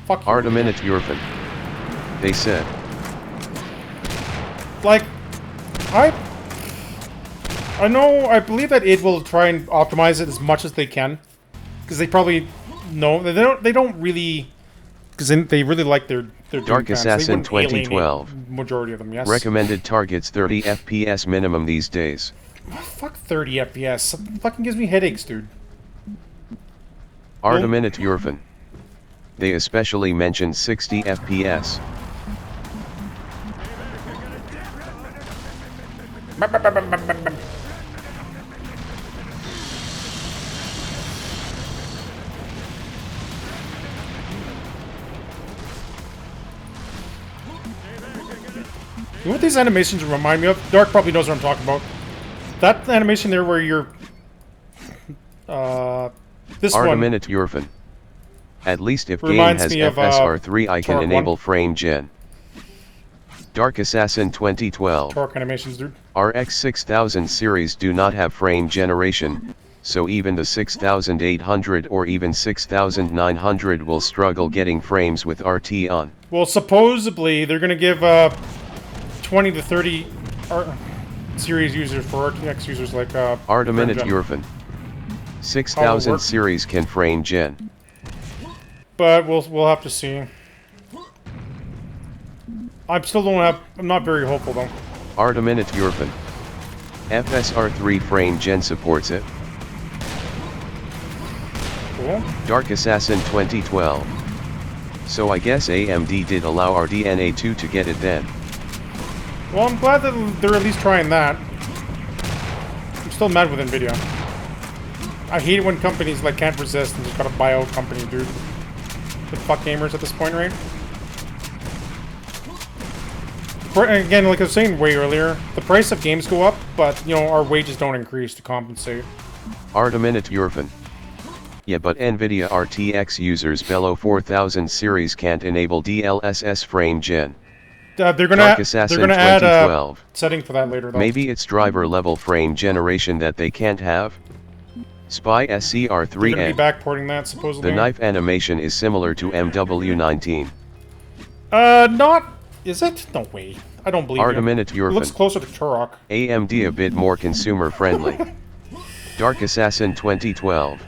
Fuck you. Arteminute Urfin. They said. Like, I know, I believe that it will try and optimize it as much as they can. Because they probably know, they don't really, because they really like their Dark Doom fans. Assassin They wouldn't alienate 2012. majority of them, yes. Recommended targets 30 FPS minimum these days. Fuck 30 FPS. It fucking gives me headaches, dude. Arteminute Urfin. They especially mentioned 60 FPS. You know what these animations remind me of? Dark probably knows what I'm talking about. That animation there where you're... this one Arteminute Urfin. At least if game reminds has me of, FSR3 I can Torque enable 1. frame gen. Dark Assassin 2012. Torque animations, dude. RX 6000 series do not have frame generation, so even the 6800 or even 6900 will struggle getting frames with RT on. Well, supposedly they're gonna give 20 to 30 series users for RTX users like Arteminute frame gen. Urfin. 6000 work. series can frame gen. But we'll have to see. I'm not very hopeful though. Arteminute Urfin. FSR3 frame gen supports it. Cool. Dark Assassin 2012. So I guess AMD did allow RDNA2 to get it then. Well, I'm glad that they're at least trying that. I'm still mad with Nvidia. I hate it when companies like can't resist and just gotta buy out companies, dude. The fuck gamers at this point, right? Again, like I was saying way earlier, the price of games go up, but, you know, our wages don't increase to compensate. Arteminute Urfin. Yeah, but NVIDIA RTX users below 4000 series can't enable DLSS frame gen. They're Dark gonna Assassin add a 2012. setting for that later, though. Maybe it's driver level frame generation that they can't have? Spy They're SCR3N. gonna be backporting that, supposedly. The knife animation is similar to MW19. Not... Is it? No way. I don't believe Arteminute you. It looks Urfin. closer to Turok. AMD a bit more consumer friendly. Dark Assassin 2012.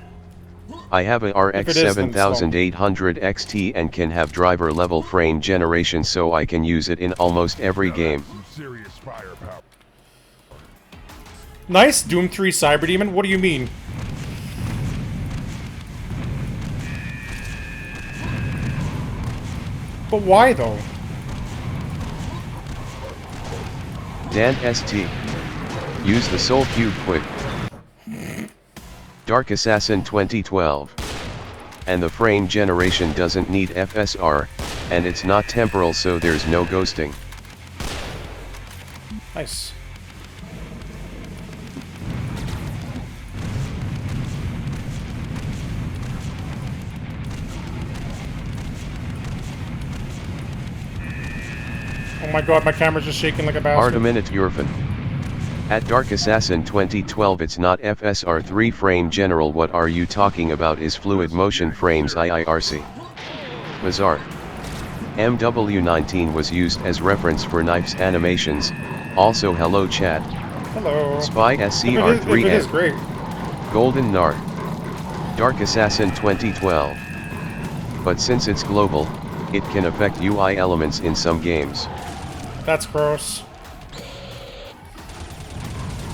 I have a If RX it is, then 7800 XT and can have driver level frame generation, so I can use it in almost every game. Nice, Doom 3 Cyber Demon. What do you mean? But why, though? Dan ST. Use the Soul Cube quick. Dark Assassin 2012. And the frame generation doesn't need FSR, and it's not temporal, so there's no ghosting. Nice. Oh my god, my camera's just shaking like a bastard. Arteminute Urfin. At Dark Assassin 2012 it's not FSR3 frame general. What are you talking about? Is fluid motion frames IIRC. Bizarre. MW19 was used as reference for knife's animations. Also hello chat. Hello. Spy SCR3N. It is great. Golden Nar. Dark Assassin 2012. But since it's global, it can affect UI elements in some games. That's gross.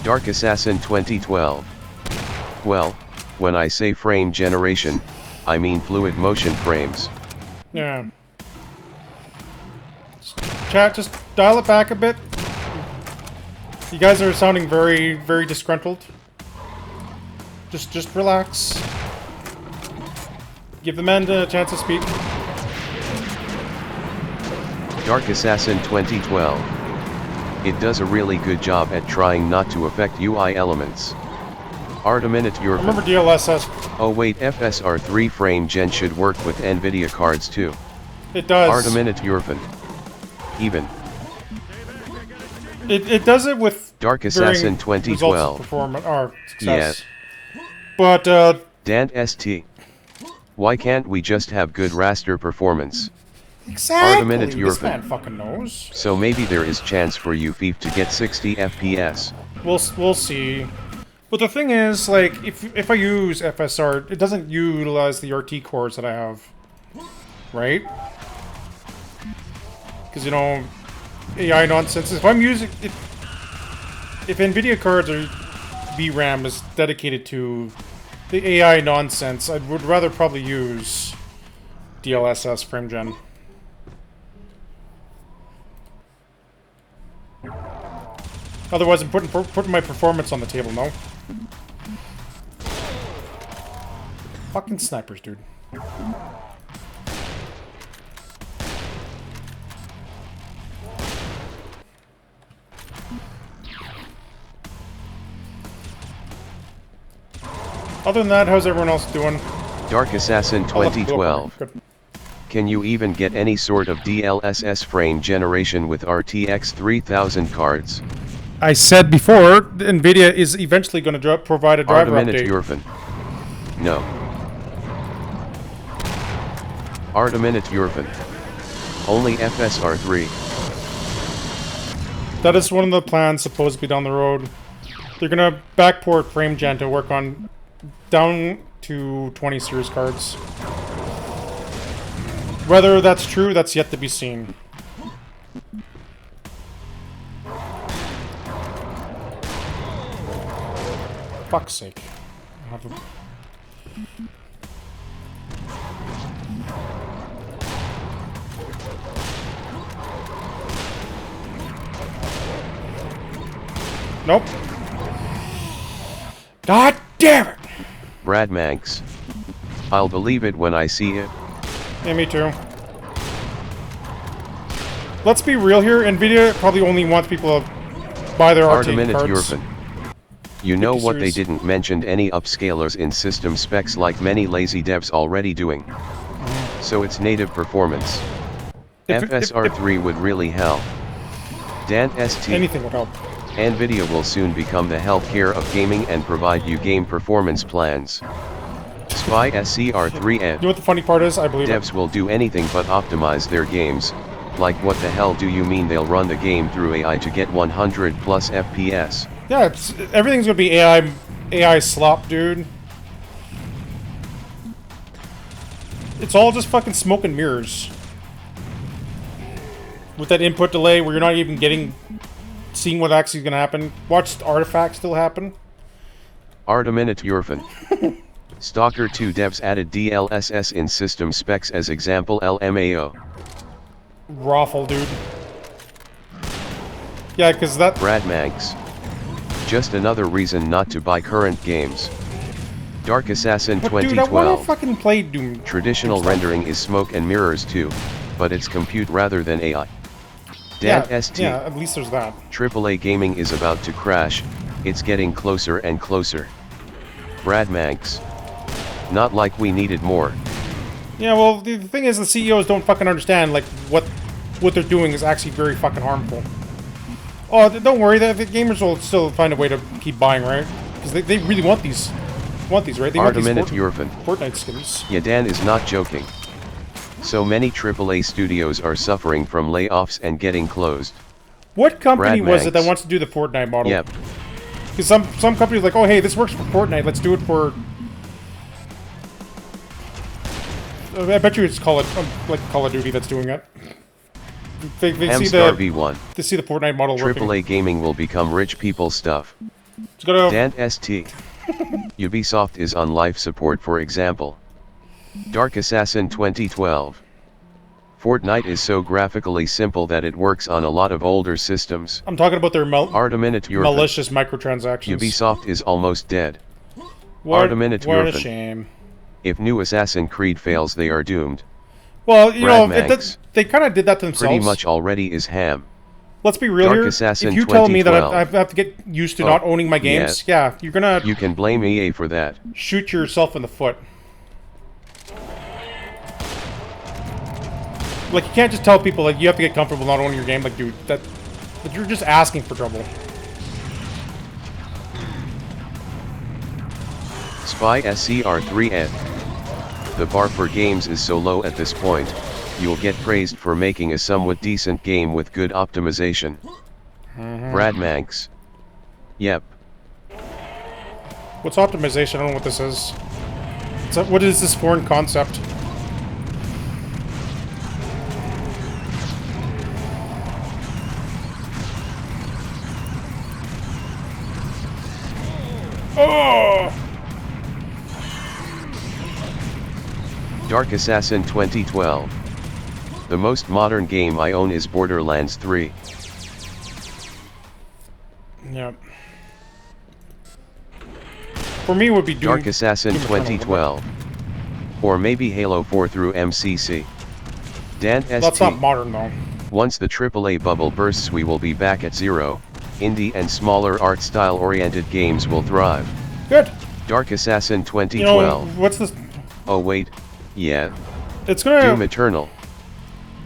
Dark Assassin 2012. Well, when I say frame generation, I mean fluid motion frames. Yeah. Chat, just dial it back a bit. You guys are sounding very, very disgruntled. Just relax. Give the man a chance to speak. Dark Assassin 2012. It does a really good job at trying not to affect UI elements. Arteminute Eurofin. Remember DLSS. Oh wait, FSR 3 frame gen should work with NVIDIA cards too. It does. Arteminute Eurofin. Even. It does it with Dark Assassin 2012. Performance or success. Yes. But Dant ST. Why can't we just have good raster performance? exactly. Arteminute This Eurofin. man fucking knows. So maybe there is chance for you FIF to get 60 FPS. We'll see. But the thing is, like, if I use FSR, it doesn't utilize the RT cores that I have, right? Because you know, AI nonsense. If I'm using if NVIDIA cards or VRAM is dedicated to the AI nonsense, I would rather probably use DLSS frame gen. Otherwise, I'm putting my performance on the table. No. Fucking snipers, dude. Other than that, how's everyone else doing? Dark Assassin 2012. Good. Can you even get any sort of DLSS frame generation with RTX 3000 cards? I said before, NVIDIA is eventually going to provide a driver Arteminute update. Eurofin. No. Arteminute Eurofin. Only FSR 3. That is one of the plans supposedly down the road. They're going to backport frame gen to work on down to 20 series cards. Whether that's true, that's yet to be seen. Fuck's sake. I have a... Nope. God damn it! Brad Manx. I'll believe it when I see it. Yeah, me too. Let's be real here. NVIDIA probably only wants people to buy their RT Arteminute cards. Eurofin. You know what they serious. didn't mention any upscalers in system specs like many lazy devs already doing. So it's native performance. FSR 3 would really help. Dant ST. Anything would help. NVIDIA will soon become the healthcare of gaming and provide you game performance plans. Spy SCR3 You Ed. know what the funny part is? I believe Devs it. will do anything but optimize their games. Like what the hell do you mean they'll run the game through AI to get 100 plus FPS? Yeah, everything's gonna be AI slop, dude. It's all just fucking smoke and mirrors. With that input delay where you're not even seeing what actually is gonna happen. Watch artifacts still happen. Arteminute Eurofin. Stalker 2 devs added DLSS in system specs as example LMAO. Raffle, dude. Yeah, because that... Brad Manx. Just another reason not to buy current games. Dark Assassin But dude, I want 2012. to fucking play Doom. Traditional rendering is smoke and mirrors too, but it's compute rather than AI. Dan ST. Yeah, at least there's that. AAA gaming is about to crash, it's getting closer and closer. Brad Manx. Not like we needed more. Yeah, well, the thing is, the CEOs don't fucking understand, like, what they're doing is actually very fucking harmful. Oh, don't worry, the gamers will still find a way to keep buying, right? Because they really want these, right? They want these Arteminute Eurofin. Fortnite skins. Yeah, Dan is not joking. So many AAA studios are suffering from layoffs and getting closed. What company Brad was it that Manx. wants to do the Fortnite model? Yep. Because some companies are like, oh, hey, this works for Fortnite, let's do it for... I bet you it's Call of Duty that's doing it. They see Amstar the V1. they see the Fortnite model working. AAA gaming will become rich people stuff. It's gonna, Dan ST. Ubisoft is on life support for example. Dark Assassin 2012. Fortnite is so graphically simple that it works on a lot of older systems. I'm talking about their Arteminute Eurofin. malicious microtransactions. Ubisoft is almost dead. What Arteminute a Eurofin. shame. If new Assassin's Creed fails, they are doomed. Well, you Brad know, Manx. they kind of did that to themselves. Pretty much already is ham. Let's be real Dark here. Assassin If you tell me that 2012. I have to get used to not owning my games, yeah, you're gonna You can blame EA for that. shoot yourself in the foot. Like, you can't just tell people, like, you have to get comfortable not owning your game. Like, dude, that you're just asking for trouble. Spy SCR3N. The bar for games is so low at this point, you'll get praised for making a somewhat decent game with good optimization. Brad Manx. Yep. What's optimization? I don't know what this is. What is this foreign concept? Oh! Dark Assassin 2012. The most modern game I own is Borderlands 3. Yep. For me, it would be Doom, Dark Assassin Doom 2012. Or maybe Halo 4 through MCC. Dan ST. That's not modern, though. Once the AAA bubble bursts, we will be back at zero. Indie and smaller art style oriented games will thrive. Good. Dark Assassin 2012. You know, what's this? Oh wait, yeah. It's gonna... Doom Eternal.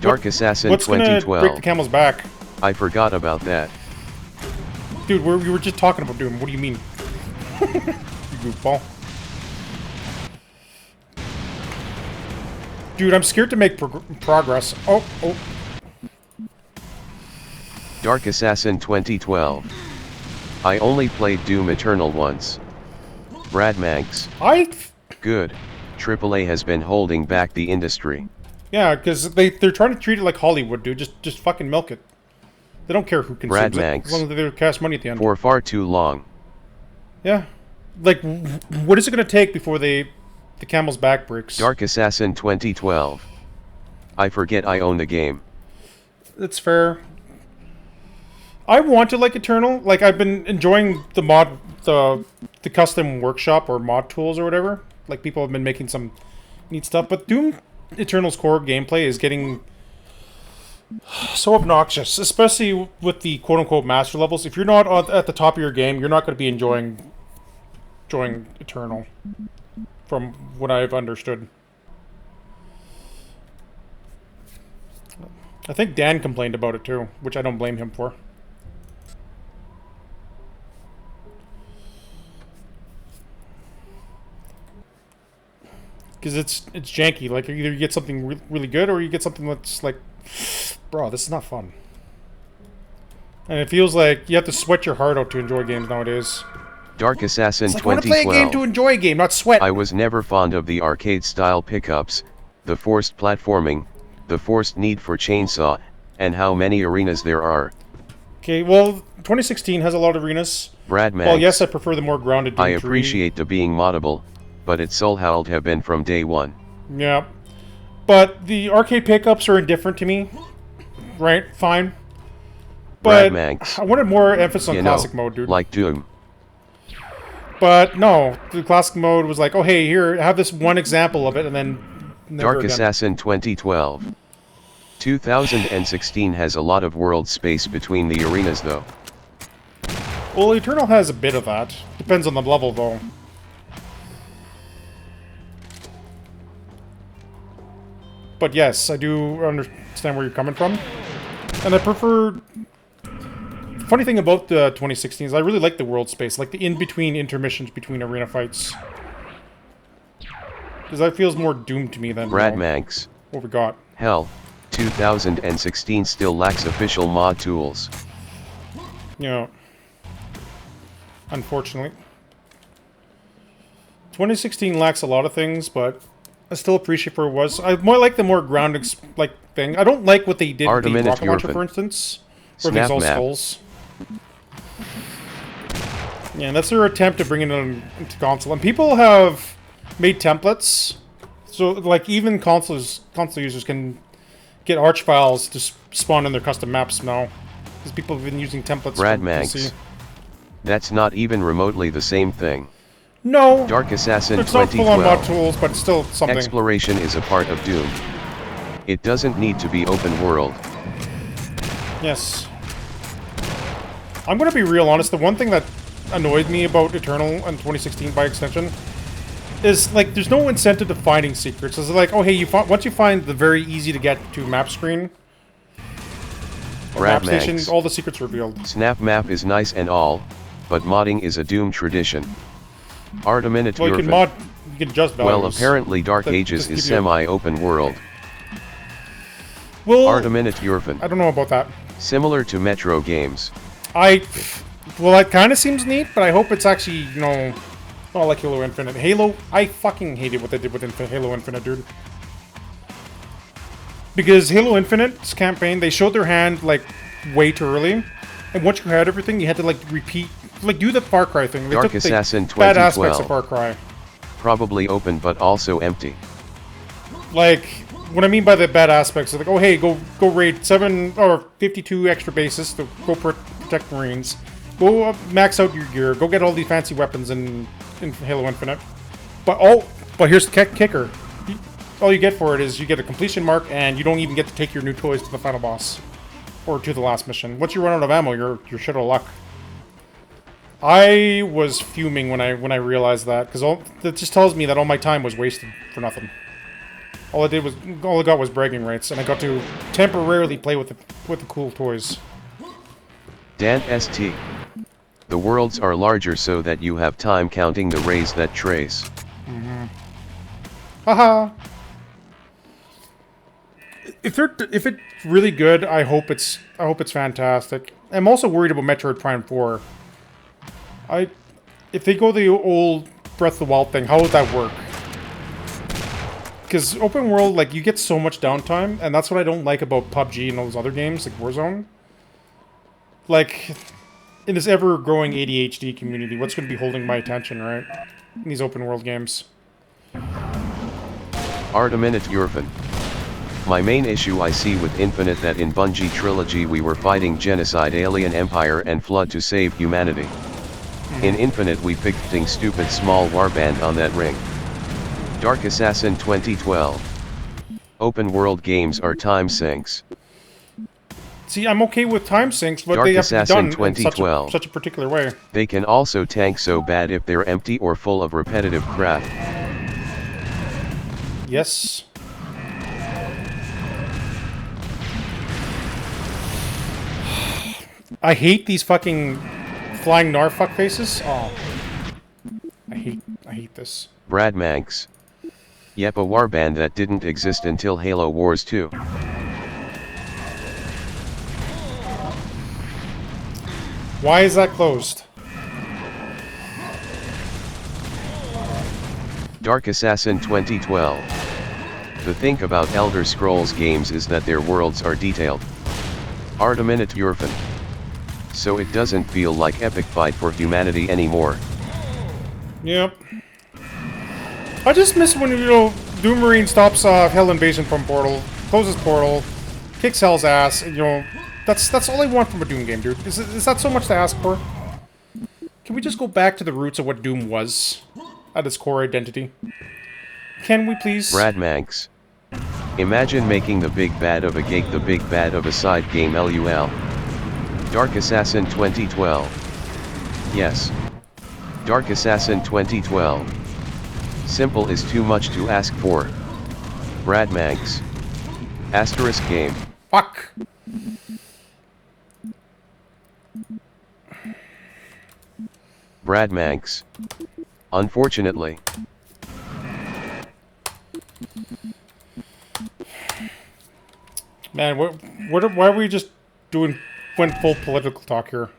Dark Assassin what's 2012. Gonna break the camel's back? I forgot about that. Dude, we were just talking about Doom. What do you mean? You goofball. Dude, I'm scared to make progress. Oh. Dark Assassin 2012. I only played Doom Eternal once. Brad Manx. Good. AAA has been holding back the industry. Yeah, because they're trying to treat it like Hollywood, dude. Just fucking milk it. They don't care who consumes Brad it, Manx. as long as they cash money at the end. For far too long. Yeah. Like, what is it going to take before the camel's back breaks? Dark Assassin 2012. I forget I own the game. That's fair. I want to like Eternal. Like, I've been enjoying the custom workshop or mod tools or whatever. Like, people have been making some neat stuff. But Doom Eternal's core gameplay is getting so obnoxious, especially with the quote-unquote master levels. If you're not at the top of your game, you're not going to be enjoying Eternal, from what I've understood. I think Dan complained about it too, which I don't blame him for. Because it's janky. Like, either you get something really good, or you get something that's like, bro, this is not fun. And it feels like you have to sweat your heart out to enjoy games nowadays. Dark Assassin It's like, 2012. I want to play a game to enjoy a game, not sweat. I was never fond of the arcade-style pickups, the forced platforming, the forced need for chainsaw, and how many arenas there are. Okay, well, 2016 has a lot of arenas. Brad Manx. Well, yes, I prefer the more grounded Doom I 3. appreciate the being moddable, but its soul held have been from day one. Yeah. But the arcade pickups are indifferent to me. Right, fine. Brad But Manx. I wanted more emphasis on You classic know, mode, dude. like Doom. But no, the classic mode was like, oh hey, here, have this one example of it, and then never Dark again. Assassin 2012. 2016 has a lot of world space between the arenas though. Well, Eternal has a bit of that. Depends on the level, though. But yes, I do understand where you're coming from. And I prefer... Funny thing about the 2016 is I really like the world space, like the in-between intermissions between arena fights. Because that feels more Doom to me than Brad Manx. what we got. Hell, 2016 still lacks official mod tools. Yeah. Unfortunately. 2016 lacks a lot of things, but I still appreciate where it was. I more like the more grounded thing. I don't like what they did with the rocket launcher, for instance. Where these all skulls. Yeah, and that's their attempt to bring it into console. And people have made templates. So, like, even console users can get arch files to spawn in their custom maps now. Because people have been using templates Brad from Manx. PC. That's not even remotely the same thing. No. Dark Assassin It's not full-on mod 2012. tools, but it's still something. Exploration is a part of Doom. It doesn't need to be open world. Yes. I'm gonna be real honest, the one thing that annoyed me about Eternal in 2016 by extension is, like, there's no incentive to finding secrets. It's like, oh hey, once you find the very easy to get to map screen, or map station, all the secrets revealed. Snap map is nice and all, but modding is a Doom tradition. Arteminate well, you can mod, you can adjust values. Well, apparently Dark Ages is semi-open world. Well, Arteminate Urfin. I don't know about that. Similar to Metro games. Well, that kind of seems neat, but I hope it's actually, you know, not like Halo Infinite. Halo, I fucking hated what they did with Halo Infinite, dude. Because Halo Infinite's campaign, they showed their hand, like, way too early. And once you had everything, you had to, like, repeat, like, do the Far Cry thing. They Dark took Assassin the bad aspects 2012. of Far Cry. Probably open, but also empty. Like, what I mean by the bad aspects is like, oh hey, go raid 7 or 52 extra bases to go protect Marines. Go max out your gear. Go get all these fancy weapons in Halo Infinite. But here's the kicker. All you get for it is you get a completion mark, and you don't even get to take your new toys to the final boss or to the last mission. Once you run out of ammo, you're shit out of luck. I was fuming when I realized that, because that just tells me that all my time was wasted for nothing. All I got was bragging rights, and I got to temporarily play with the cool toys. Dan ST. The worlds are larger so that you have time counting the rays that trace. Haha. If it's really good, I hope it's fantastic. I'm also worried about Metroid Prime 4. If they go the old Breath of the Wild thing, how would that work? Because open world, like, you get so much downtime, and that's what I don't like about PUBG and all those other games, like Warzone. Like, in this ever-growing ADHD community, what's going to be holding my attention, right? In these open world games. Arteminate Urfin. My main issue I see with Infinite that in Bungie Trilogy we were fighting Genocide, Alien Empire and Flood to save humanity. In Infinite we picked thing stupid small warband on that ring. Dark Assassin 2012. Open world games are time sinks. See, I'm okay with time sinks, but Dark they have to be Assassin done 2012. in such a particular way. They can also tank so bad if they're empty or full of repetitive crap. Yes. I hate these fucking flying Gnar fuck faces. Oh. I hate this. Brad Manx. Yep, a warband that didn't exist until Halo Wars 2. Why is that closed? Dark Assassin 2012. The thing about Elder Scrolls games is that their worlds are detailed. Arteminate Urfin. So it doesn't feel like epic fight for humanity anymore. Yep. I just miss when, you know, Doom Marine stops Hell Invasion from Portal, closes Portal, kicks Hell's ass, and, you know, that's all I want from a Doom game, dude. Is that so much to ask for? Can we just go back to the roots of what Doom was at its core identity? Can we please? Brad Manx. Imagine making the big bad of a gate the big bad of a side game LUL. Dark Assassin 2012. Yes. Dark Assassin 2012. Simple is too much to ask for. Brad Manx. Asterisk game. Fuck. Brad Manx. Unfortunately. Man, why are we just went full political talk here?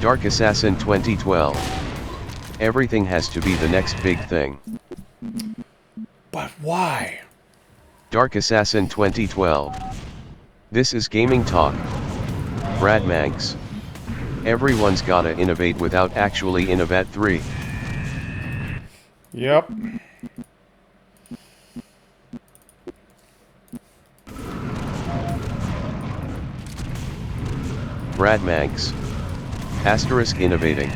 Dark Assassin 2012. Everything has to be the next big thing. But why? Dark Assassin 2012. This is gaming talk. Brad Manx. Everyone's gotta innovate without actually innovate 3. Yep. Brad Manx. Asterisk innovating.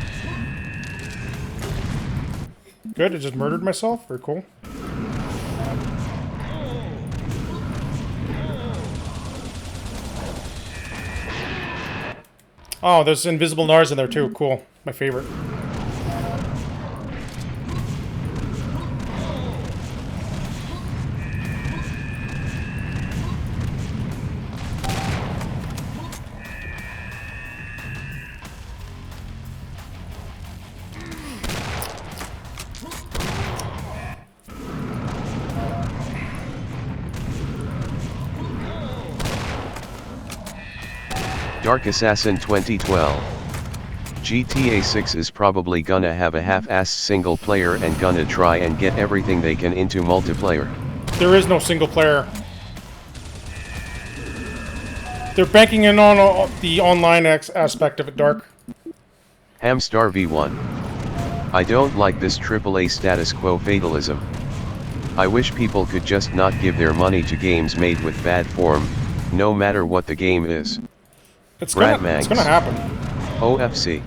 Good, I just murdered myself. Very cool. Oh, there's invisible Nars in there too. Cool. My favorite. Dark Assassin 2012. GTA 6 is probably gonna have a half-assed single player and gonna try and get everything they can into multiplayer. There is no single player. They're banking in on the online aspect of it, Dark. Hamstar V1. I don't like this AAA status quo fatalism. I wish people could just not give their money to games made with bad form, no matter what the game is. It's gonna happen. OFC.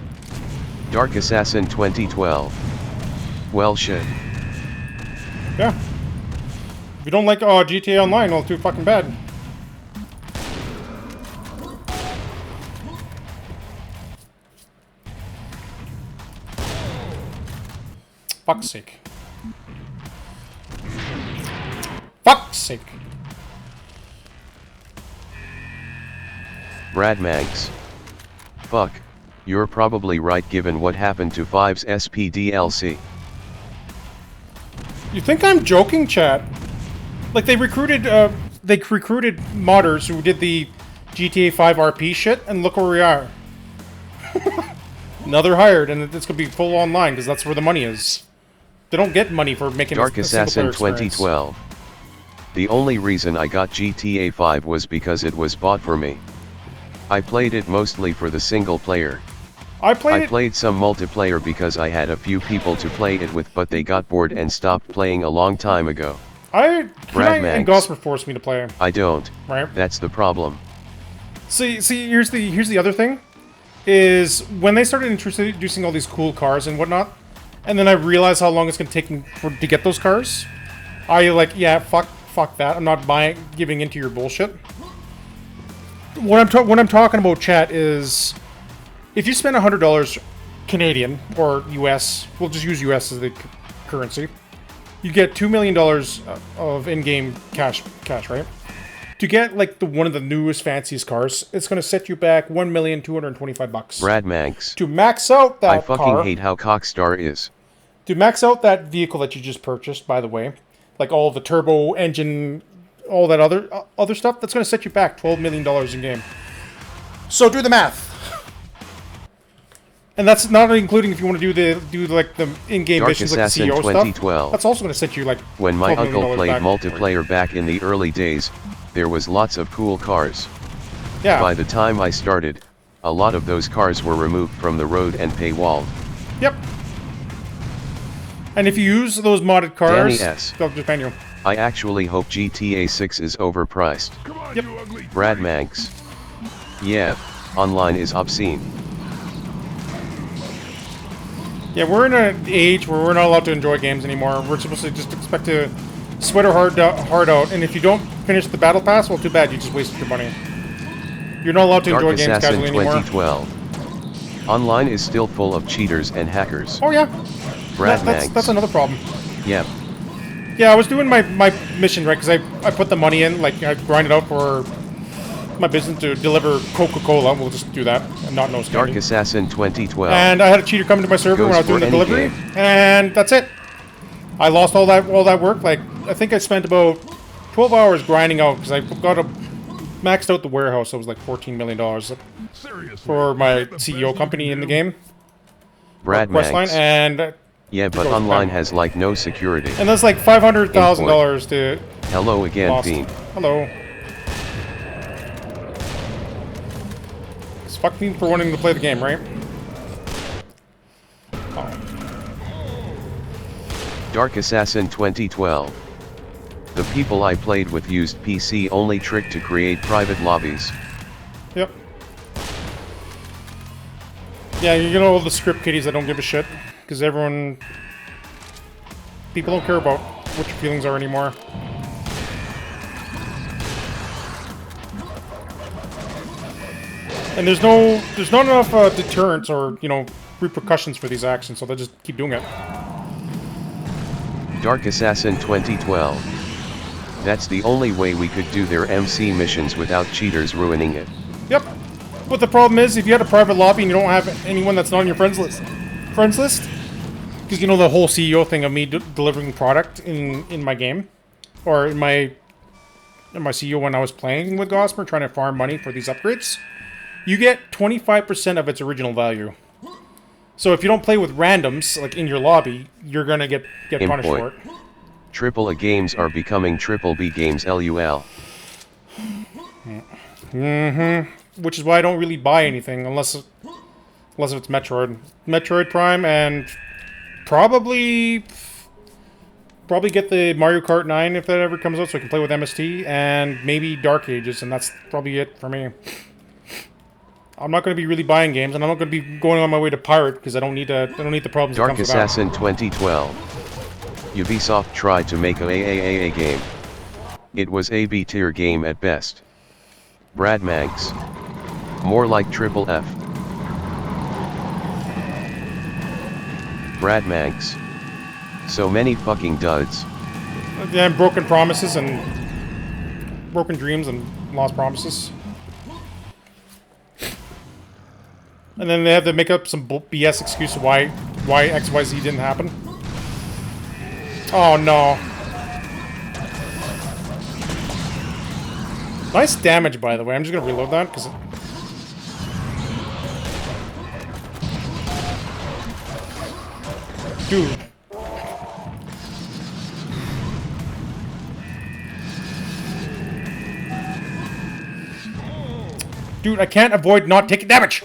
Dark Assassin 2012. Well shit. Yeah. If you don't like GTA Online, well, too fucking bad. Fuck's sake. Fuck's sake. Brad Mags. Fuck, you're probably right given what happened to 5's SPDLC. You think I'm joking, chat? Like they recruited modders who did the GTA 5 RP shit, and look where we are. Now they're hired, and it's gonna be full online because that's where the money is. They don't get money for making Dark a Assassin single-player 2012. The only reason I got GTA 5 was because it was bought for me. I played it mostly for the single player. I played some multiplayer because I had a few people to play it with, but they got bored and stopped playing a long time ago. And Gosper forced me to play. I don't. Right. That's the problem. See, here's the other thing, is when they started introducing all these cool cars and whatnot, and then I realized how long it's gonna take to get those cars. Yeah, fuck that. I'm not giving into your bullshit. What I'm talking about, chat, is if you spend $100 Canadian or US, we'll just use US as the currency, you get $2 million of in-game cash, right? To get like one of the newest, fanciest cars, it's going to set you back $1,225,000. Brad Manx. To max out that I fucking hate how Cockstar is. To max out that vehicle that you just purchased, by the way, like all the turbo engine, all that other stuff, that's going to set you back $12 million in game. So do the math. And that's not including if you want to do the in-game missions like the CEO stuff. That's also going to set you like when my uncle played back. multiplayer back in the early days, there was lots of cool cars. Yeah. By the time I started, a lot of those cars were removed from the road and paywalled. Yep. And if you use those modded cars, Danny S. they'll just ban you. I actually hope GTA 6 is overpriced. Come on, Yep. you ugly. Brad Manx. Yeah, online is obscene. Yeah, we're in an age where we're not allowed to enjoy games anymore. We're supposed to just expect to sweat our heart out, and if you don't finish the battle pass, well, too bad. You just wasted your money. You're not allowed to Dark enjoy games Assassin casually anymore. 2012. Online is still full of cheaters and hackers. Oh yeah, Brad Manx. that's another problem. Yep. Yeah, I was doing my mission, right, because I put the money in, like, I grinded out for my business to deliver Coca-Cola. We'll just do that, and not no Dark candy. Assassin 2012. And I had a cheater come into my server Goes when I was doing for the any delivery, game. and that's it. I lost all that work. Like, I think I spent about 12 hours grinding out, because I maxed out the warehouse. It was like $14 million Seriously. for my CEO company in the game. Brad Questline, Manx. and Yeah, but goes online back. has like no security. And that's like $500,000 to Hello again, lost. Fiend. Hello. It's fuck me for wanting to play the game, right? Oh. Dark Assassin 2012. The people I played with used PC-only trick to create private lobbies. Yep. Yeah, you get all the script kiddies that don't give a shit. Because people don't care about what your feelings are anymore. And there's not enough deterrence or, repercussions for these actions, so they'll just keep doing it. Dark Assassin 2012. That's the only way we could do their MC missions without cheaters ruining it. Yep. But the problem is, if you had a private lobby and you don't have anyone that's not on your friends list, because the whole CEO thing of me delivering product in my game, or in my CEO when I was playing with Gossamer, trying to farm money for these upgrades, you get 25% of its original value. So if you don't play with randoms, like in your lobby, you're gonna get punished for it. Triple A games are becoming Triple B games, LUL. Which is why I don't really buy anything unless it's Metroid Prime, and probably get the Mario Kart 9 if that ever comes out, so I can play with MST, and maybe Dark Ages, and that's probably it for me. I'm not going to be really buying games, and I'm not going to be going on my way to pirate because I don't need the problems. Dark Assassin 2012. Ubisoft tried to make a AAA game. It was a B-tier game at best. Brad Manx. More like Triple F. Brad Manx. So many fucking duds. Yeah, broken promises and broken dreams and lost promises. And then they have to make up some BS excuse of why XYZ didn't happen. Oh no. Nice damage, by the way. I'm just gonna reload that because. Dude. Dude, I can't avoid not taking damage!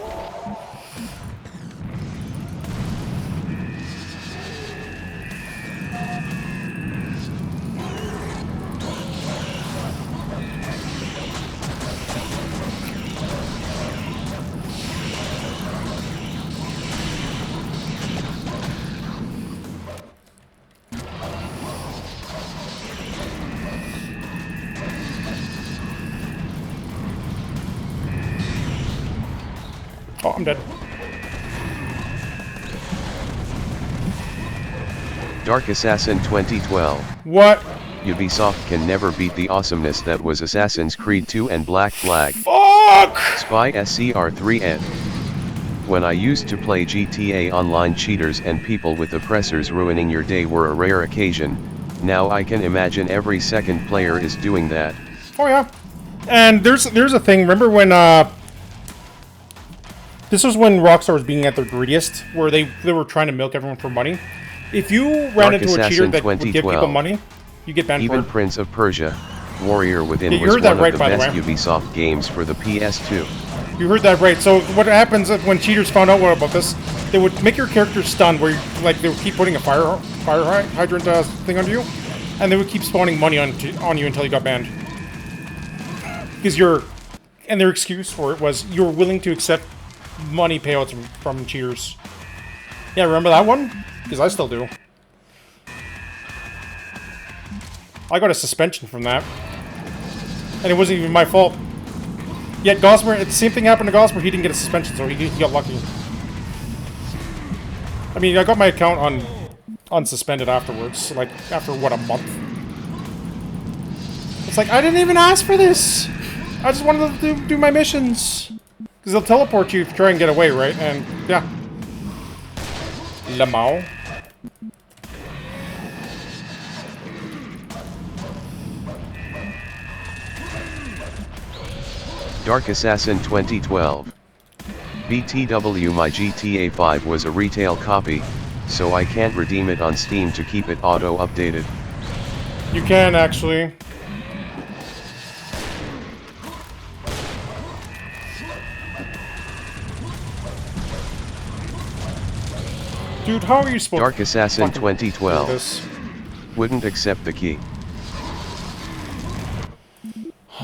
Oh, I'm dead. Dark Assassin 2012. What? Ubisoft can never beat the awesomeness that was Assassin's Creed 2 and Black Flag. Fuck! Spy SCR3N. When I used to play GTA Online, cheaters and people with oppressors ruining your day were a rare occasion. Now I can imagine every second player is doing that. Oh yeah. And there's a thing, remember when this was when Rockstar was being at their greediest, where they were trying to milk everyone for money. If you ran into a cheater that would give people money, you get banned for it. Even Prince of Persia, Warrior Within was one of the best Ubisoft games for the PS2. You heard that right. So what happens when cheaters found out about this, they would make your character stunned, where they would keep putting a fire hydrant thing under you, and they would keep spawning money on you until you got banned. Because and their excuse for it was you were willing to accept money payouts from cheaters. Yeah, remember that one? Because I still do. I got a suspension from that. And it wasn't even my fault. Yet Gossamer, the same thing happened to Gossamer, he didn't get a suspension, so he got lucky. I mean, I got my account unsuspended afterwards, like, after, what, a month? It's like, I didn't even ask for this! I just wanted to do my missions! Because they'll teleport you if you try and get away, right? And, yeah. Lamau. Dark Assassin 2012. BTW, my GTA 5 was a retail copy, so I can't redeem it on Steam to keep it auto-updated. You can, actually. Dude, how are you supposed Dark Assassin 2012. Wouldn't accept the key.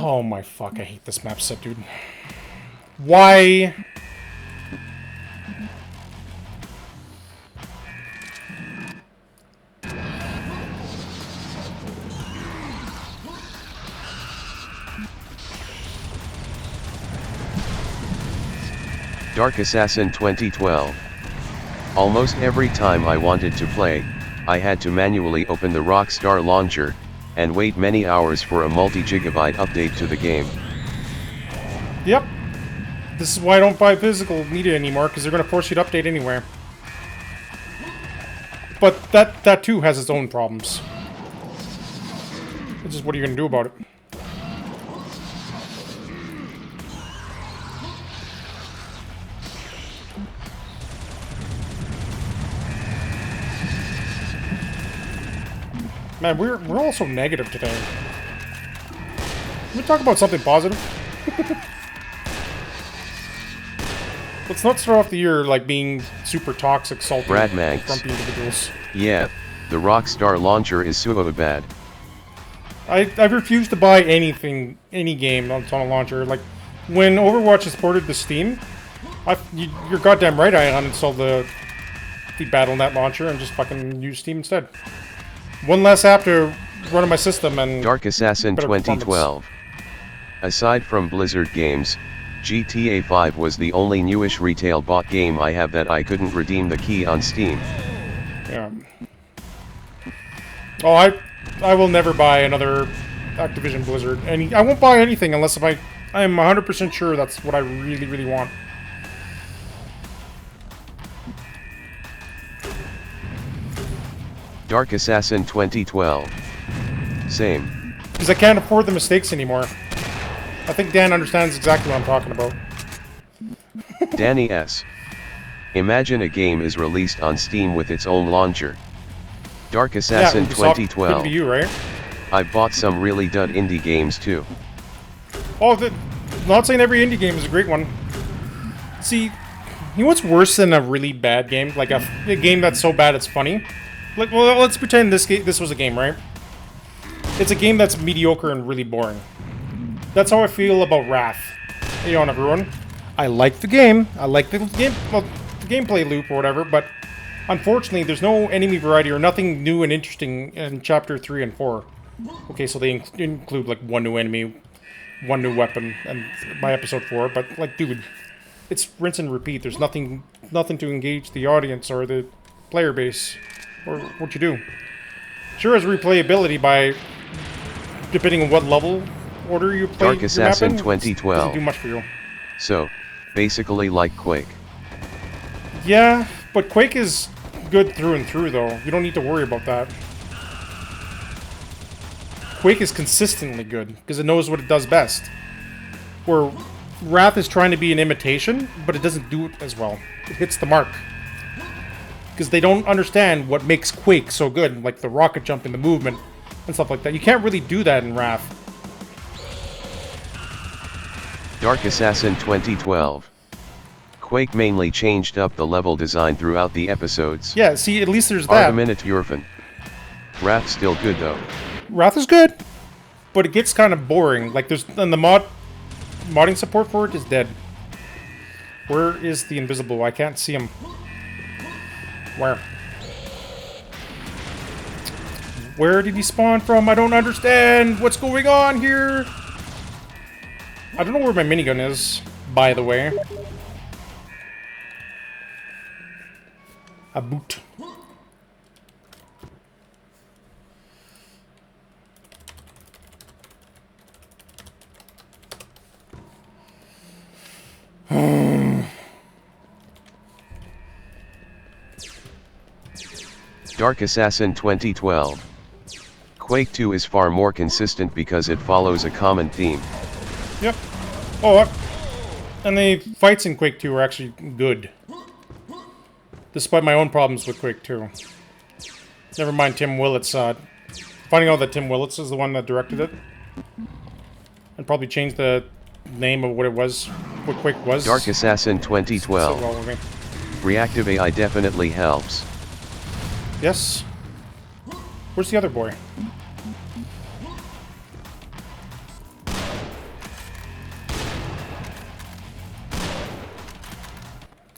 Oh my fuck, I hate this map set, dude. Why? Dark Assassin 2012. Almost every time I wanted to play, I had to manually open the Rockstar launcher, and wait many hours for a multi-gigabyte update to the game. Yep. This is why I don't buy physical media anymore, because they're going to force you to update anywhere. But that too has its own problems. It's just, what are you going to do about it? Man, we're all so negative today. Can we talk about something positive? Let's not start off the year like being super toxic, salty, grumpy individuals. Yeah, the Rockstar launcher is so bad. I refuse to buy anything, any game that's on a launcher. Like, when Overwatch is ported to Steam, you're goddamn right I uninstalled the Battle.net launcher and just fucking use Steam instead. One less app to run on my system and... Dark Assassin 2012. Aside from Blizzard games, GTA 5 was the only newish retail bought game I have that I couldn't redeem the key on Steam. Yeah. Oh, I will never buy another Activision Blizzard. I won't buy anything unless if I am 100% sure that's what I really, really want. Dark Assassin 2012. Same. Because I can't afford the mistakes anymore. I think Dan understands exactly what I'm talking about. Danny S. Imagine a game is released on Steam with its own launcher. Dark Assassin 2012. To you, right? I bought some really dud indie games too. Oh, not saying every indie game is a great one. See, you know what's worse than a really bad game? Like a game that's so bad it's funny? Like, well, let's pretend this was a game, right? It's a game that's mediocre and really boring. That's how I feel about Wrath. You know, everyone. I like the game. I like the game, well, the gameplay loop or whatever, but unfortunately, there's no enemy variety or nothing new and interesting in Chapter 3 and 4. Okay, so they include, like, one new enemy, one new weapon, and by Episode 4, but, like, dude, it's rinse and repeat. There's nothing to engage the audience or the player base, or what you do. Sure has replayability by, depending on what level order you play. Dark Assassin 2012. Doesn't do much for you. So, basically like Quake. Yeah, but Quake is good through and through, though. You don't need to worry about that. Quake is consistently good, because it knows what it does best. Where Wrath is trying to be an imitation, but it doesn't do it as well. It hits the mark. Because they don't understand what makes Quake so good, like the rocket jump and the movement, and stuff like that. You can't really do that in Wrath. Dark Assassin 2012. Quake mainly changed up the level design throughout the episodes. Yeah, see, at least there's that. Argument Eurofan. Wrath still good though. Wrath is good, but it gets kind of boring. Like, and the modding support for it is dead. Where is the invisible? I can't see him. Where? Where did he spawn from? I don't understand. What's going on here? I don't know where my minigun is, by the way. A boot. Dark Assassin 2012. Quake 2 is far more consistent because it follows a common theme. Yep. Oh, and the fights in Quake 2 are actually good. Despite my own problems with Quake 2. Never mind Tim Willits. Finding out that Tim Willits is the one that directed it. And probably changed the name of what it was, what Quake was. Dark Assassin 2012. Well with me. Reactive AI definitely helps. Yes. Where's the other boy?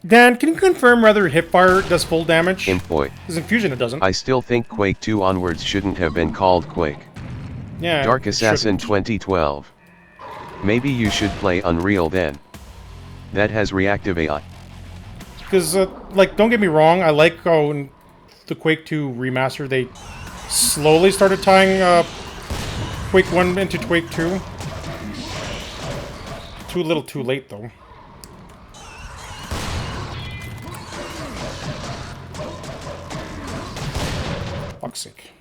Dan, can you confirm whether hipfire does full damage? Boy. Because in Fusion it doesn't. I still think Quake 2 onwards shouldn't have been called Quake. Yeah. Dark Assassin 2012. Maybe you should play Unreal then. That has reactive AI. Because, like, don't get me wrong, I like how in the Quake 2 remaster they slowly started tying Quake 1 into Quake 2. Too little too late, though. Fuck's sake.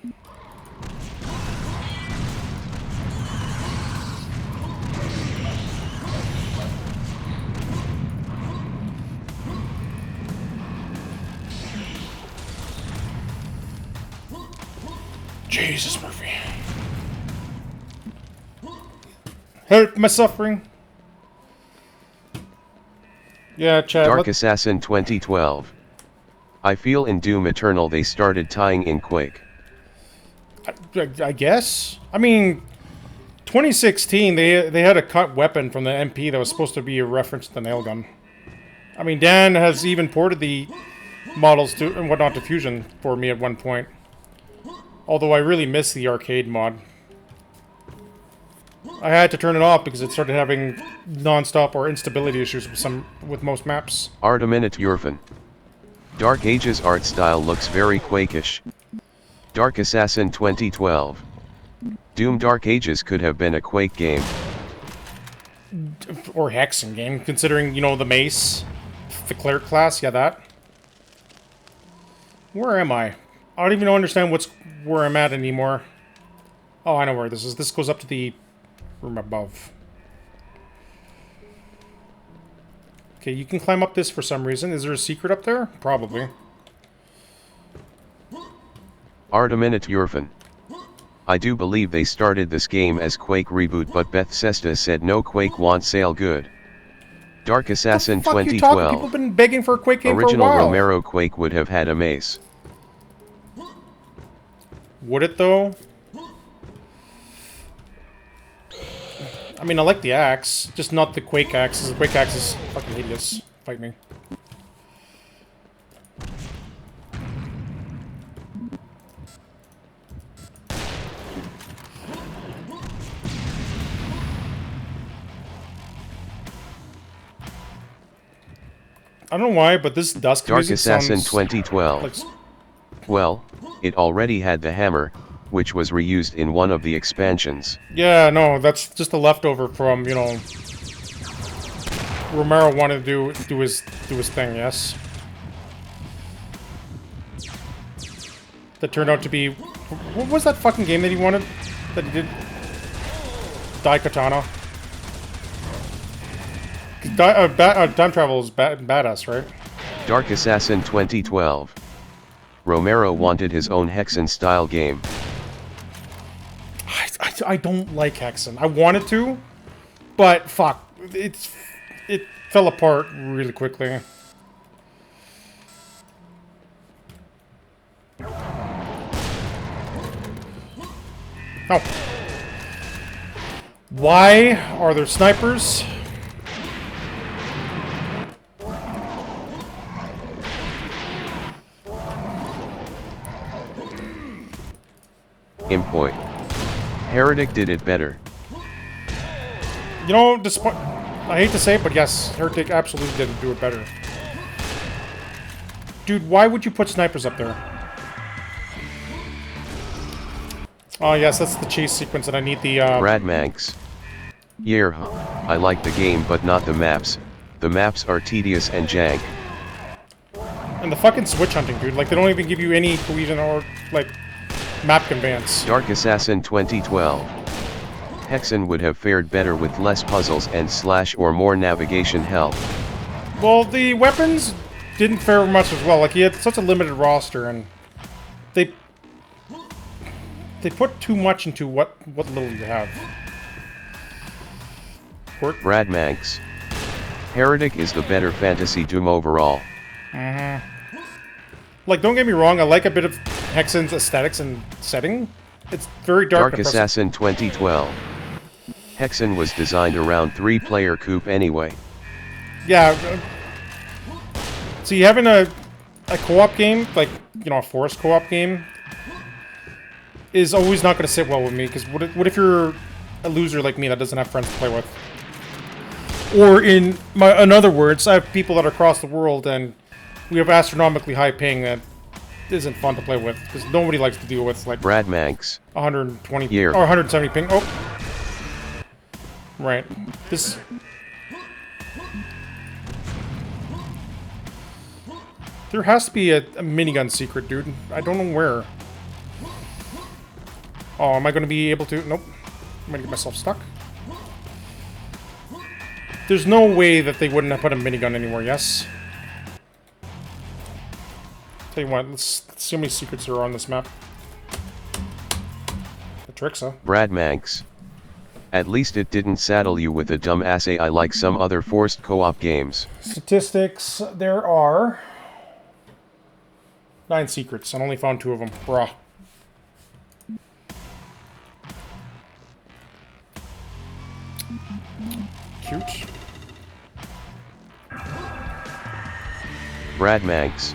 Jesus, Murphy. Help my suffering. Yeah, Chad. Dark Assassin 2012. I feel in Doom Eternal they started tying in Quake. I guess. I mean, 2016 they had a cut weapon from the MP that was supposed to be a reference to the nail gun. I mean, Dan has even ported the models to and whatnot to Fusion for me at one point. Although I really miss the arcade mod. I had to turn it off because it started having non-stop or instability issues with most maps. Art a minute Urfin. Dark Ages art style looks very Quake-ish. Dark Assassin 2012. Doom Dark Ages could have been a Quake game. Or Hexen game, considering, you know, the mace. The cleric class, yeah, that. Where am I? I don't even understand where I'm at anymore. Oh, I know where this is. This goes up to the room above. Okay, you can climb up this for some reason. Is there a secret up there? Probably. Art a minute Urfin. I do believe they started this game as Quake Reboot, but Bethesda said no, Quake won't sell good. Dark Assassin 2012. People have been begging for a Quake game Original for a while. Romero Quake would have had a mace. Would it, though? I mean, I like the axe, just not the Quake axe. The Quake axe is fucking hideous. Fight me. I don't know why, but this dusk Dark music Assassin sounds 2012. like... Well, it already had the hammer, which was reused in one of the expansions. Yeah, no, that's just a leftover from, you know... Romero wanted to do his thing, yes. That turned out to be... What was that fucking game that he wanted? That he did? Daikatana. Time travel is badass, right? Dark Assassin 2012. Romero wanted his own Hexen-style game. I don't like Hexen. I wanted to, but fuck, it fell apart really quickly. Oh. Why are there snipers? Import. Heretic did it better. You know, despite... I hate to say it, but yes, Heretic absolutely didn't do it better. Dude, why would you put snipers up there? Oh yes, that's the chase sequence that I need the... Brad Manx. Yeah, I like the game but not the maps. The maps are tedious and jank. And the fucking switch hunting, dude. Like, they don't even give you any cohesion or, like, map conveyance. Dark Assassin 2012. Hexen would have fared better with less puzzles and slash or more navigation help. Well, the weapons didn't fare much as well. Like, he had such a limited roster, and they put too much into what little you have. Brad Manx. Heretic is the better fantasy Doom overall. Like, don't get me wrong, I like a bit of Hexen's aesthetics and setting. It's very dark. Dark Assassin 2012. Hexen was designed around 3-player coupe anyway. Yeah. See, having a co-op game, like, you know, a forest co-op game, is always not going to sit well with me, because what if you're a loser like me that doesn't have friends to play with? Or in other words, I have people that are across the world, and we have astronomically high ping that isn't fun to play with because nobody likes to deal with like Brad Manx. 120 Year. or 170 ping. Oh, right. This. There has to be a minigun secret, dude. I don't know where. Oh, am I going to be able to? Nope. I'm going to get myself stuck. There's no way that they wouldn't have put a minigun anywhere, yes? Tell you what, let's see how many secrets there are on this map. The tricks, huh? Brad Manx. At least it didn't saddle you with a dumb ass AI like some other forced co-op games. Statistics, there are 9 secrets. I only found 2 of them. Bruh. Cute. Brad Manx.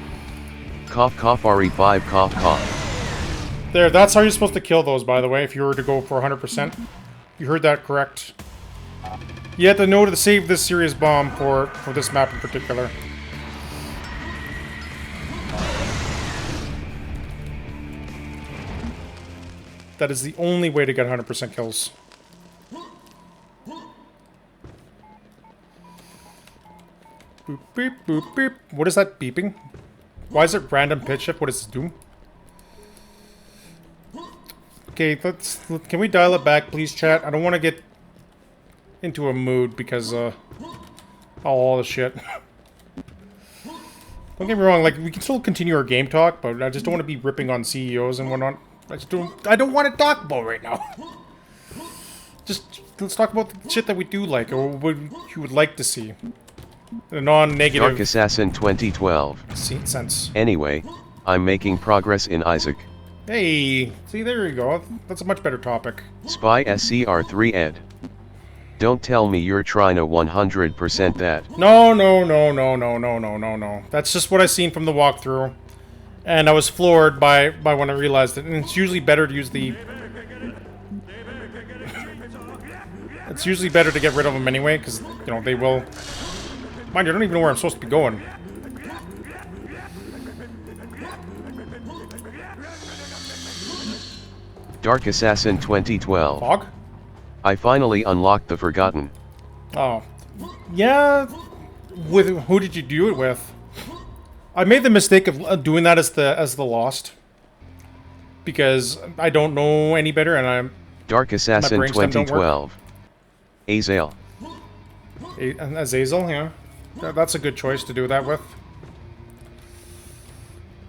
Cough cough RE5 cough cough. There, that's how you're supposed to kill those, by the way, if you were to go for 100%. You heard that correct. You have to know to save this serious bomb for this map in particular. That is the only way to get 100% kills. Boop, beep, boop, beep. What is that beeping? Why is it random pitch shift? What does this do? Okay, can we dial it back, please, chat? I don't want to get into a mood because, all the shit. Don't get me wrong, like, we can still continue our game talk, but I just don't want to be ripping on CEOs and whatnot. I don't want to talk about right now. Just, let's talk about the shit that we do like, or what you would like to see. A non-negative... Dark Assassin 2012. Sense. Anyway, I'm making progress in Isaac. Hey, see, there you go. That's a much better topic. Spy SCR3 Ed. Don't tell me you're trying to 100% that. No. That's just what I seen from the walkthrough. And I was floored by when I realized it. And it's usually better to use the... It's usually better to get rid of them anyway, because, you know, they will... Mind you, I don't even know where I'm supposed to be going. Dark Assassin 2012. Fog? I finally unlocked the Forgotten. Oh. Yeah... With who did you do it with? I made the mistake of doing that as the Lost. Because I don't know any better, and I'm... Dark Assassin 2012. Azael. Azazel, yeah. That's a good choice to do that with.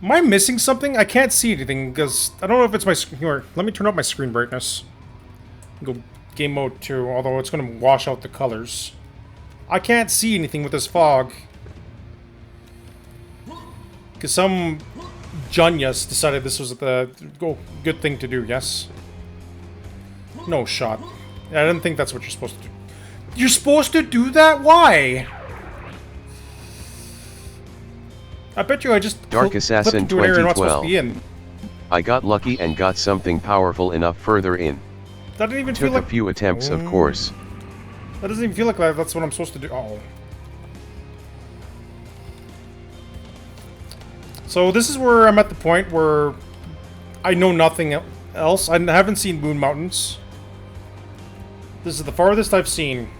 Am I missing something? I can't see anything, because... I don't know if it's my screen... Here, let me turn up my screen brightness. Go game mode 2, although it's going to wash out the colors. I can't see anything with this fog. Because some Junius decided this was the good thing to do, yes? No shot. I didn't think that's what you're supposed to do. You're supposed to do that? Why? I bet you I just Dark Assassin 2012. In. I got lucky and got something powerful enough further in. That didn't even Took feel like... a few attempts, of course. That doesn't even feel like that's what I'm supposed to do. Oh. So this is where I'm at the point where I know nothing else. I haven't seen Moon Mountains. This is the farthest I've seen.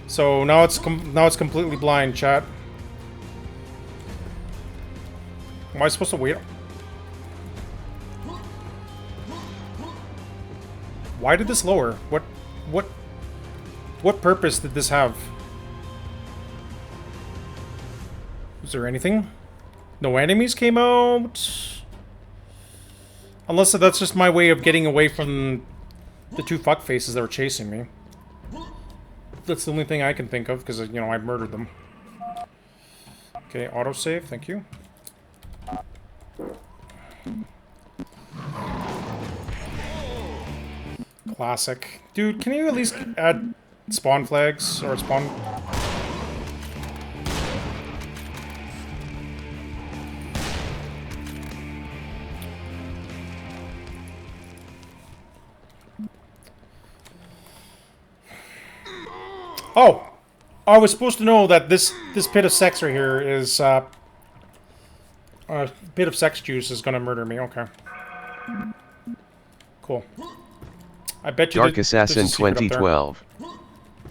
So now it's completely blind, chat. Am I supposed to wait? Why did this lower? What purpose did this have? Is there anything? No enemies came out? Unless that's just my way of getting away from the 2 fuckfaces that were chasing me. That's the only thing I can think of, because, you know, I murdered them. Okay, autosave, thank you. Classic. Dude, can you at least add spawn flags, or spawn... Oh! I was supposed to know that this pit of sex right here is, a bit of sex juice is gonna murder me. Okay. Cool. I bet you Dark Assassin 2012.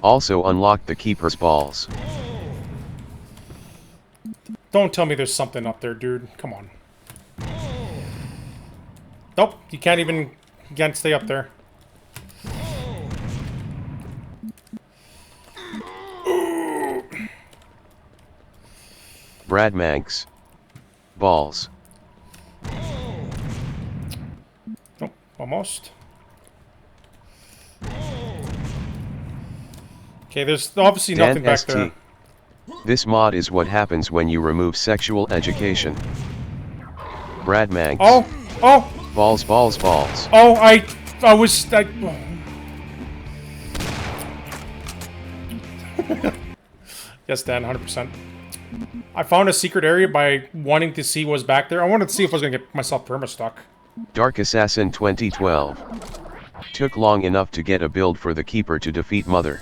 Also unlocked the Keeper's Balls. Don't tell me there's something up there, dude. Come on. Nope, you can't stay up there. Brad Manx. Balls. Nope, almost. Okay, there's obviously Dan nothing back ST. there. This mod is what happens when you remove sexual education. Brad Manx. Oh! Oh! Balls, balls, balls. Oh, I was... Yes, Dan, 100%. I found a secret area by wanting to see what's back there. I wanted to see if I was going to get myself perma-stuck. Dark Assassin 2012. Took long enough to get a build for the Keeper to defeat Mother.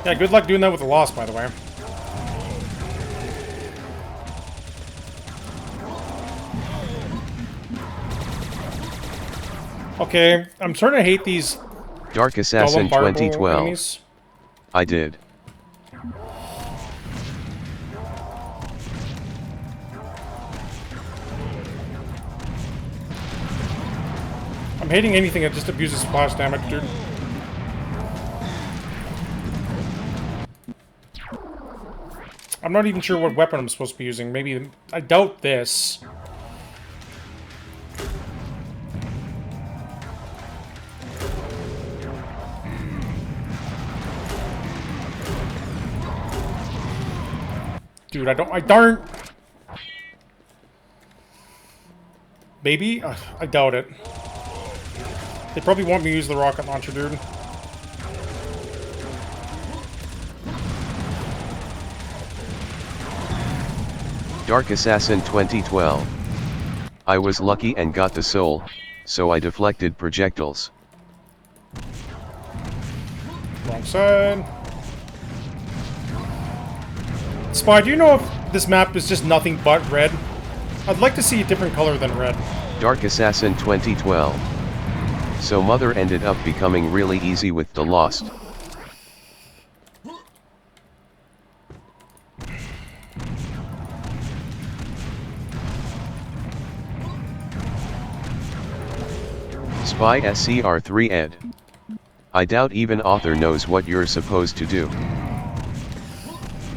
Yeah, good luck doing that with the Lost, by the way. Okay, I'm starting to hate these Dark Assassin 2012. enemies. I did. I'm hating anything that just abuses splash damage, dude. I'm not even sure what weapon I'm supposed to be using. Maybe... I doubt this. Dude, I darn... Maybe? I doubt it. They probably want me to use the rocket launcher, dude. Dark Assassin 2012. I was lucky and got the soul, so I deflected projectiles. Wrong side. Spy, do you know if this map is just nothing but red? I'd like to see a different color than red. Dark Assassin 2012. So Mother ended up becoming really easy with the Lost. Spy SCR3 Ed. I doubt even author knows what you're supposed to do.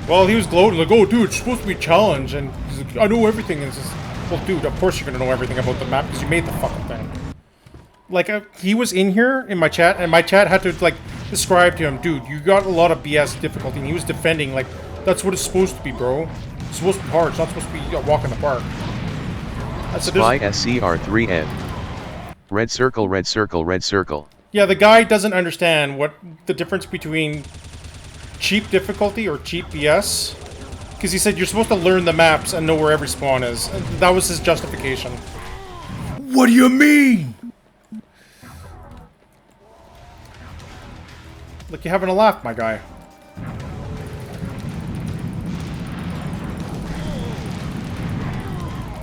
Well, he was gloating like, oh, dude, it's supposed to be a challenge, and he's like, I know everything. And it's just, well, dude, of course you're gonna know everything about the map because you made the fucking thing. Like, he was in here in my chat, and my chat had to like describe to him, dude, you got a lot of BS difficulty, and he was defending like that's what it's supposed to be, bro. It's supposed to be hard. It's not supposed to be a walk in the park. I said, Spy SCR3 Ed. Red circle, red circle, red circle. yeah, the guy doesn't understand what the difference between cheap difficulty or cheap BS. Because he said you're supposed to learn the maps and know where every spawn is. And that was his justification. What do you mean? Look, you're having a laugh, my guy.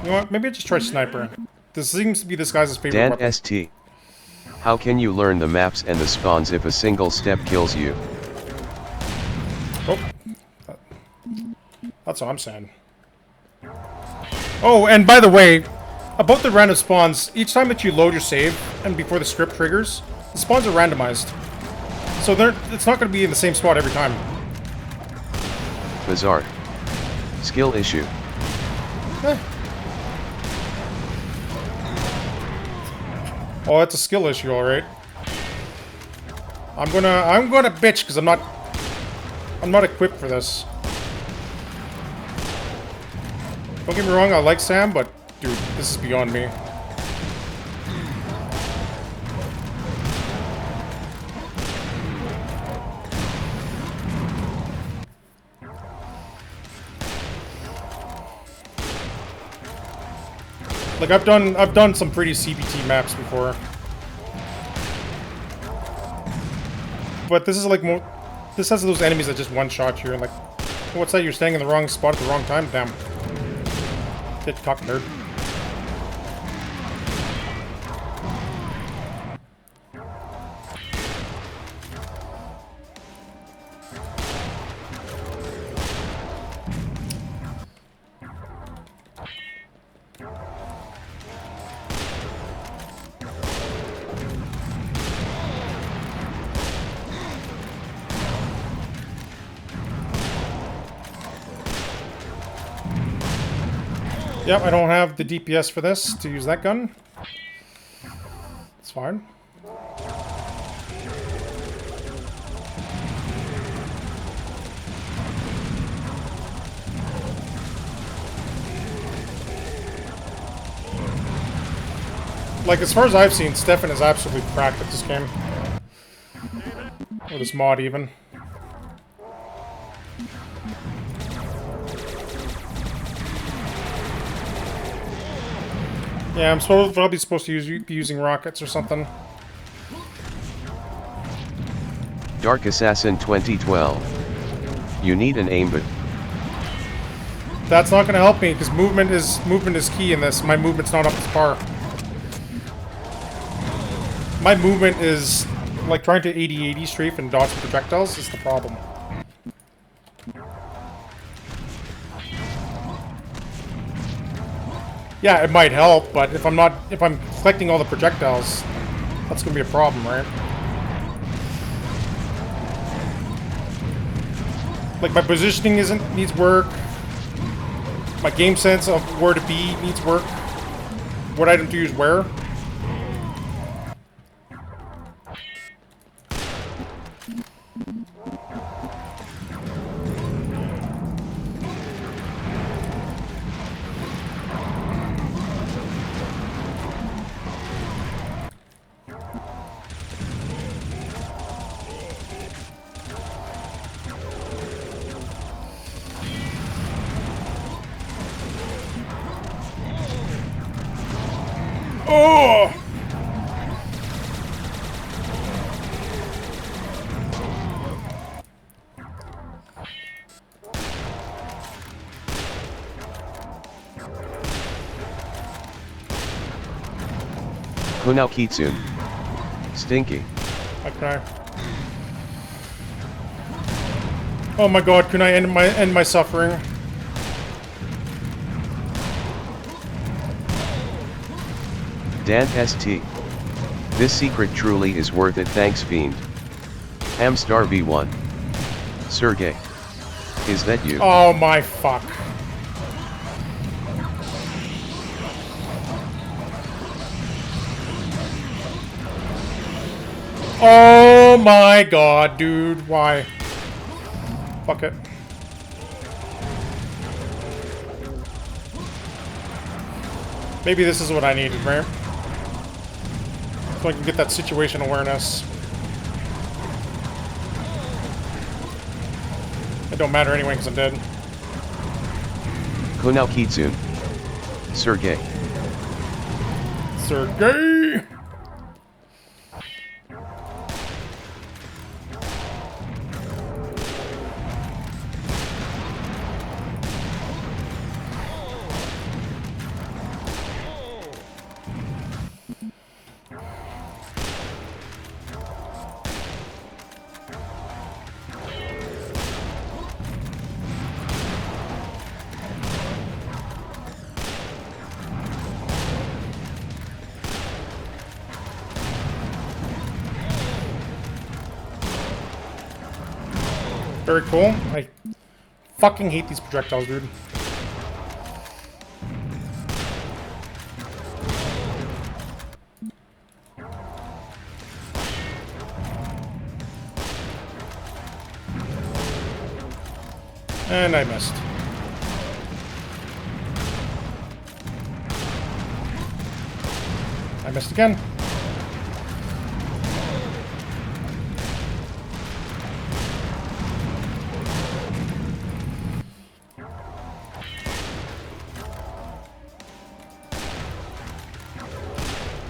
You know what? Maybe I'll just try sniper. This seems to be this guy's favorite Dan weapon. ST. How can you learn the maps and the spawns if a single step kills you? Oh. That's what I'm saying. Oh, and by the way, about the random spawns, each time that you load your save, and before the script triggers, the spawns are randomized. So it's not going to be in the same spot every time. Bizarre. Skill issue. Eh. Oh, that's a skill issue, alright. I'm gonna bitch because I'm not equipped for this. Don't get me wrong, I like Sam, but dude, this is beyond me. Like I've done some pretty CBT maps before. but this is like more... This has those enemies that just one-shot you and like... What's that? You're standing in the wrong spot at the wrong time? Damn. Get cocked, nerd. Yep, I don't have the DPS for this to use that gun. It's fine. Like, as far as I've seen, Stefan is absolutely cracked at this game. Or this mod, even. Yeah, I'm probably supposed to be using rockets or something. Dark Assassin 2012. You need an aimbot. That's not going to help me because movement is key in this. My movement's not up to par. My movement is like trying to 80-80 strafe and dodge projectiles is the problem. Yeah, it might help, but if I'm collecting all the projectiles, that's gonna be a problem, right? Like, my positioning needs work. My game sense of where to be needs work. What item to use where. Oh! Kunao Kitsune. Stinky. Okay. Oh my god, can I end my suffering? Dan ST. This secret truly is worth it, thanks Fiend. Amstar V1. Sergey. Is that you? Oh my fuck. Oh my god, dude. Why? Fuck it. Maybe this is what I needed, right? So I can get that situation awareness. It don't matter anyway because I'm dead. Kunao Kitsune. Sergey. Sergey! Very cool. I fucking hate these projectiles, dude. And I missed. I missed again.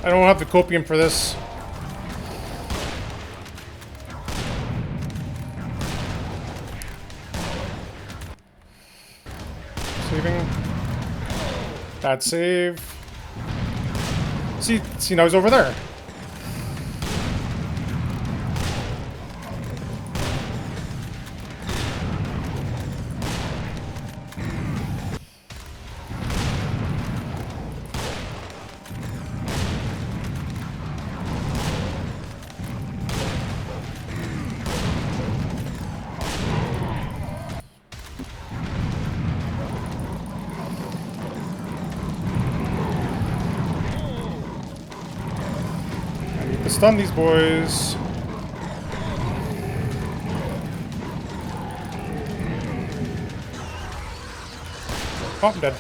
I don't have the copium for this. saving. Bad save. See now he's over there. Stun these boys. Oh, I'm dead.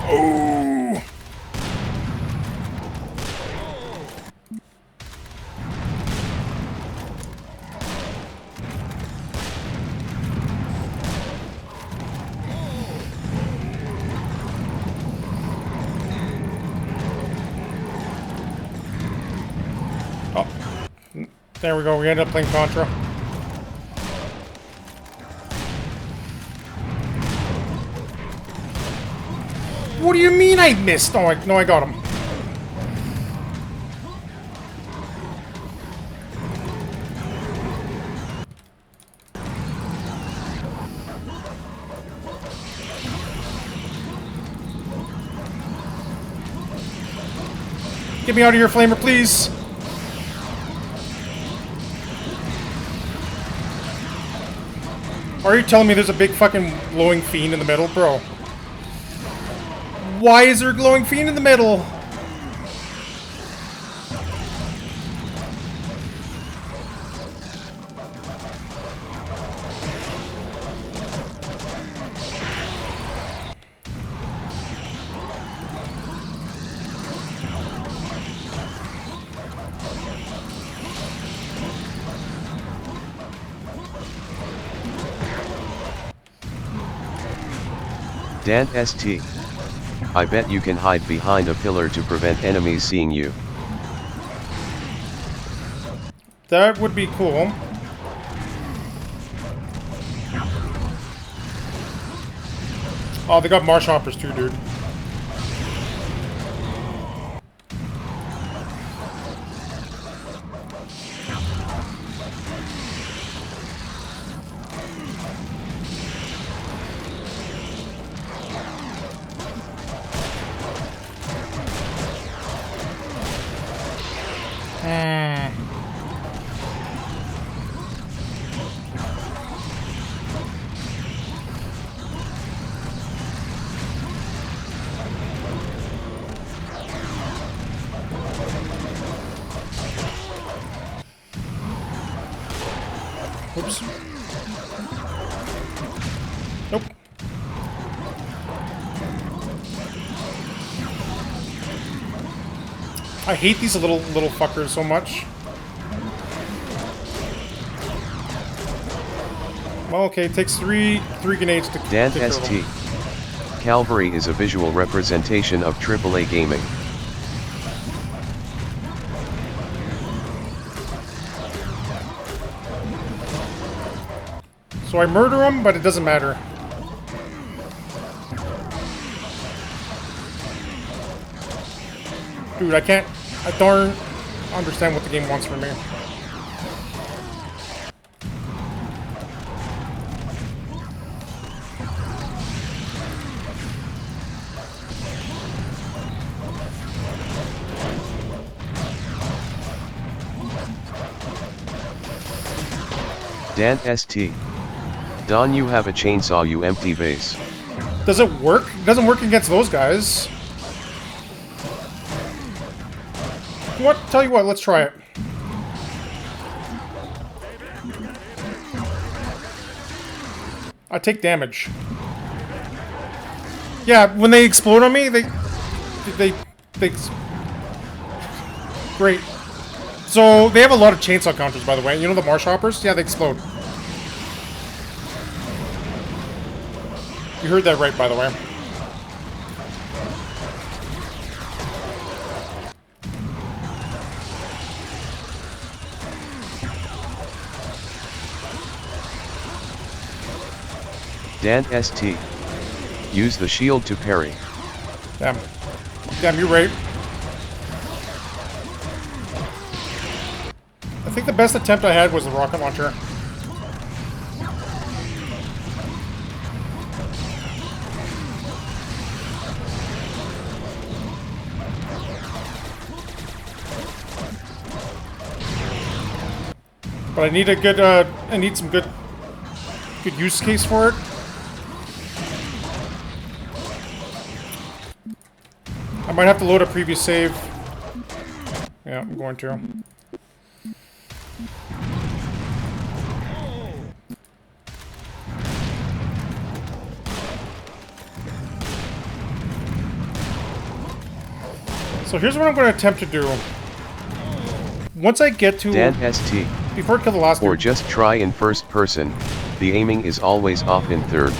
Oh! Oh. There we go. We ended up playing Contra. What do you mean I missed? Oh, no, I got him. Get me out of here, Flamer, please. Are you telling me there's a big fucking glowing fiend in the middle, bro? Why is there a glowing fiend in the middle? Dan ST. I bet you can hide behind a pillar to prevent enemies seeing you. That would be cool. Oh, they got marsh hoppers too, dude. Oops. Nope. I hate these little fuckers so much. Well, okay, it takes three grenades to Dan take care of ST. them. Cavalry is a visual representation of AAA gaming. So I murder him, but it doesn't matter. Dude, I don't understand what the game wants from me. Dan ST. Don, you have a chainsaw, you empty base. Does it work? It doesn't work against those guys. What? Tell you what, let's try it. I take damage. Yeah, when they explode on me, they great. So, they have a lot of chainsaw counters, by the way. You know the marsh hoppers? Yeah, they explode. You heard that right, by the way. Dan ST. Use the shield to parry. Damn. Damn, you're right. I think the best attempt I had was the rocket launcher. But I need a good, I need some good use case for it. I might have to load a previous save. Yeah, I'm going to. So here's what I'm going to attempt to do. Once I get to... Dan ST. Before I kill the last Or dude, just try in first person. The aiming is always off in third.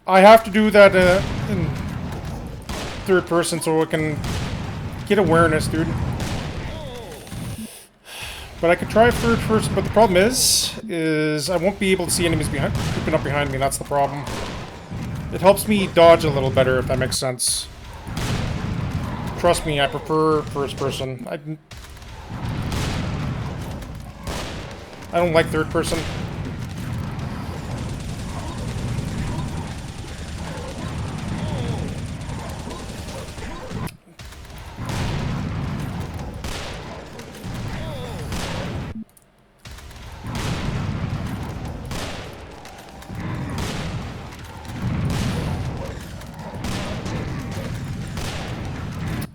I have to do that in third person so I can get awareness, dude. But I could try third person, but the problem is I won't be able to see enemies creeping up behind me. That's the problem. It helps me dodge a little better, if that makes sense. Trust me, I prefer first person. I don't like third person.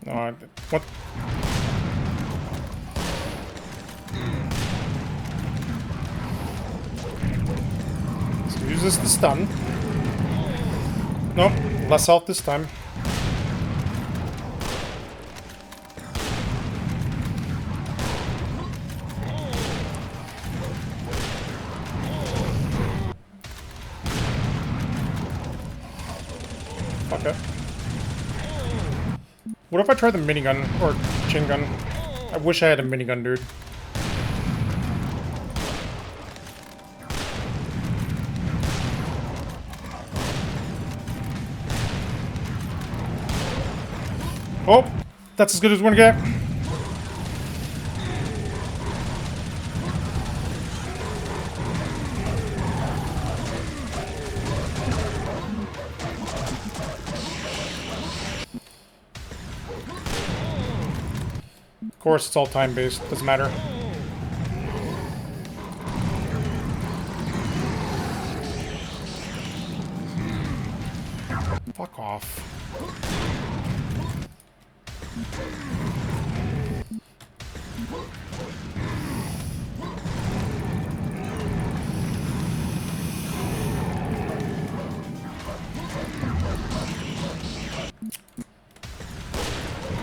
No, what? So use this to stun. Nope, less health this time. Fuck it. What if I try the minigun or chain gun? I wish I had a minigun, dude. Oh, that's as good as we're gonna get. Of course, it's all time-based. Doesn't matter. Fuck off.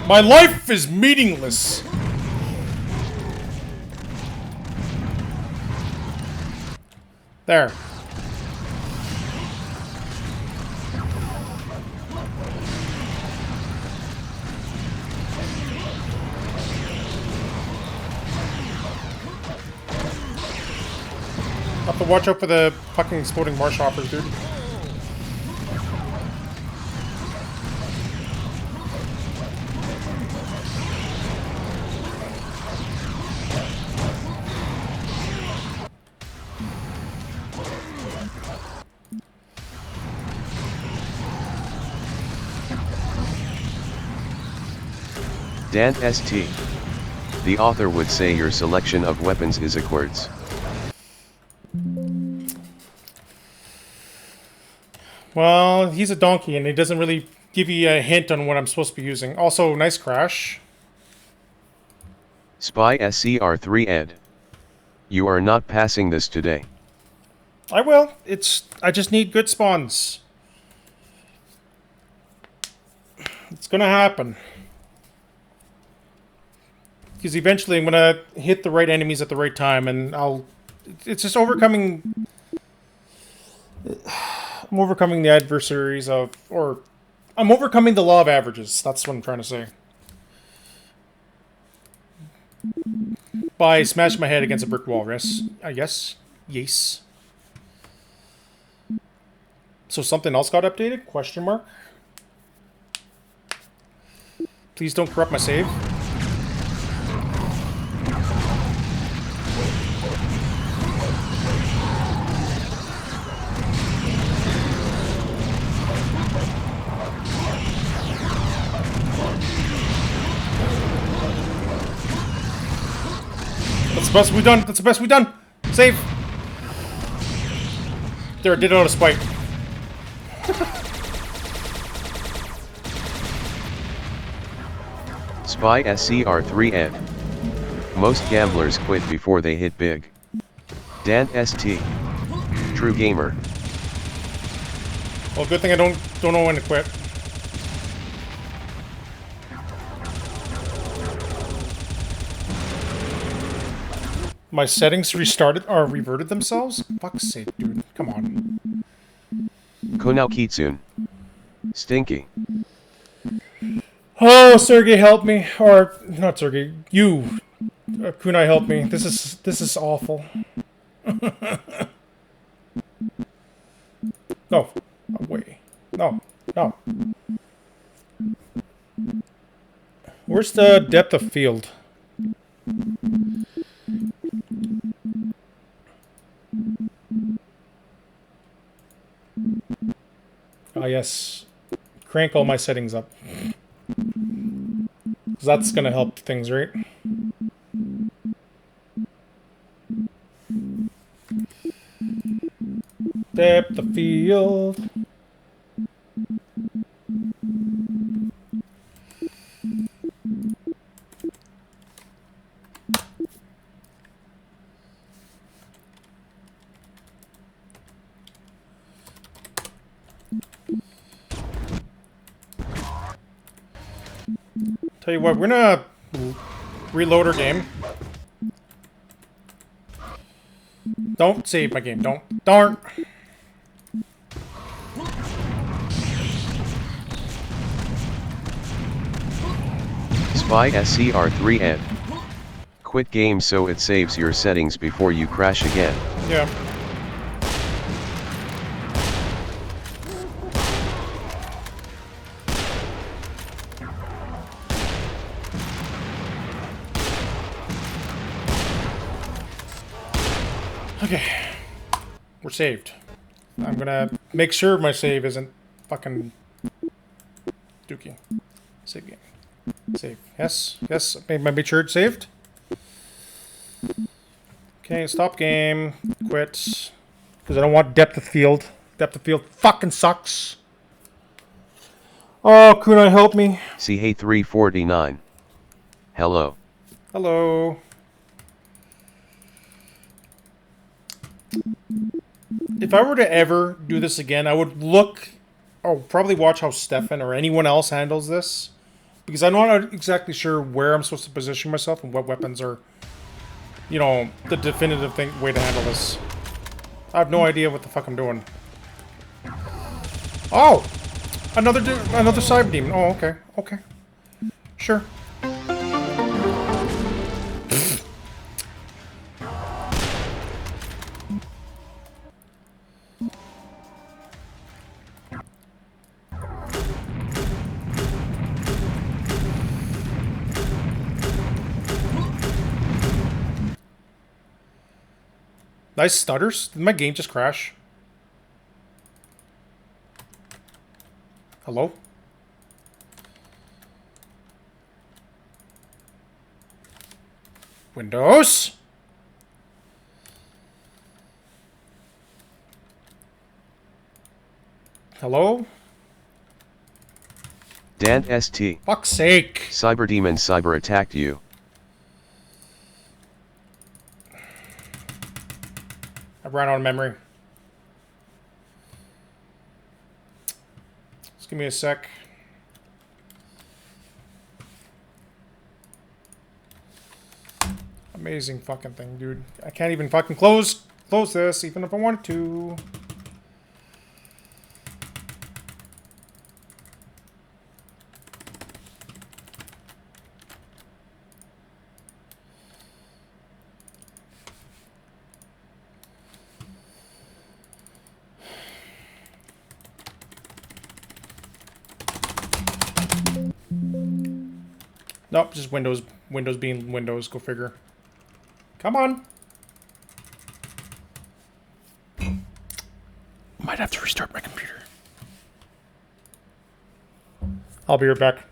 My life is meaningless. There. Have to watch out for the fucking exploding marsh hoppers, dude. Dan ST. The author would say your selection of weapons is accords. Well, he's a donkey and he doesn't really give you a hint on what I'm supposed to be using. Also, nice crash. Spy SCR3 Ed. You are not passing this today. I will. I just need good spawns. It's gonna happen. Because eventually I'm gonna hit the right enemies at the right time, and I'll. It's just overcoming. I'm overcoming the adversaries of, or I'm overcoming the law of averages. That's what I'm trying to say. By smashing my head against a brick wall, yes, I guess. Yes. So something else got updated? Question mark. Please don't corrupt my save. That's the best we've done. That's the best we've done. Save. There, I did it out of spite. Spy SCR3 Ed. Most gamblers quit before they hit big. Dan ST. True gamer. Well, good thing I don't know when to quit. My settings restarted or reverted themselves? Fuck's sake, dude. Come on. Konao Kitsune. Stinky. Oh, Sergey, help me. Or not Sergey. You, Kunai, help me. This is awful. No. Away. No. No. Where's the depth of field? Ah, yes. Crank all my settings up. 'Cause that's gonna help things, right? Depth of field. Tell you what, we're gonna reload our game. Don't save my game. Don't. Darn. Spy SCR3 Ed. Quit game so it saves your settings before you crash again. Yeah. Okay. We're saved. I'm gonna make sure my save isn't fucking dookie. Save game. Save. Yes. Yes. Made sure it's saved. Okay, stop game. Quit. Because I don't want depth of field. Depth of field fucking sucks. Oh, Kunai, help me. CA349. Hello. Hello. If I were to ever do this again, I would look, or probably watch how Stefan or anyone else handles this. Because I'm not exactly sure where I'm supposed to position myself and what weapons are, you know, the definitive way to handle this. I have no idea what the fuck I'm doing. Oh! Another cyber demon. Oh, okay. Okay. Sure. Nice stutters. Did my game just crash? Hello? Windows? Hello? Dan ST. Fuck's sake. Cyberdemon cyber attacked you. I ran out of memory. Just give me a sec. Amazing fucking thing, dude. I can't even fucking close this, even if I wanted to. Nope, just Windows being Windows. Go figure. Come on. Might have to restart my computer. I'll be right back.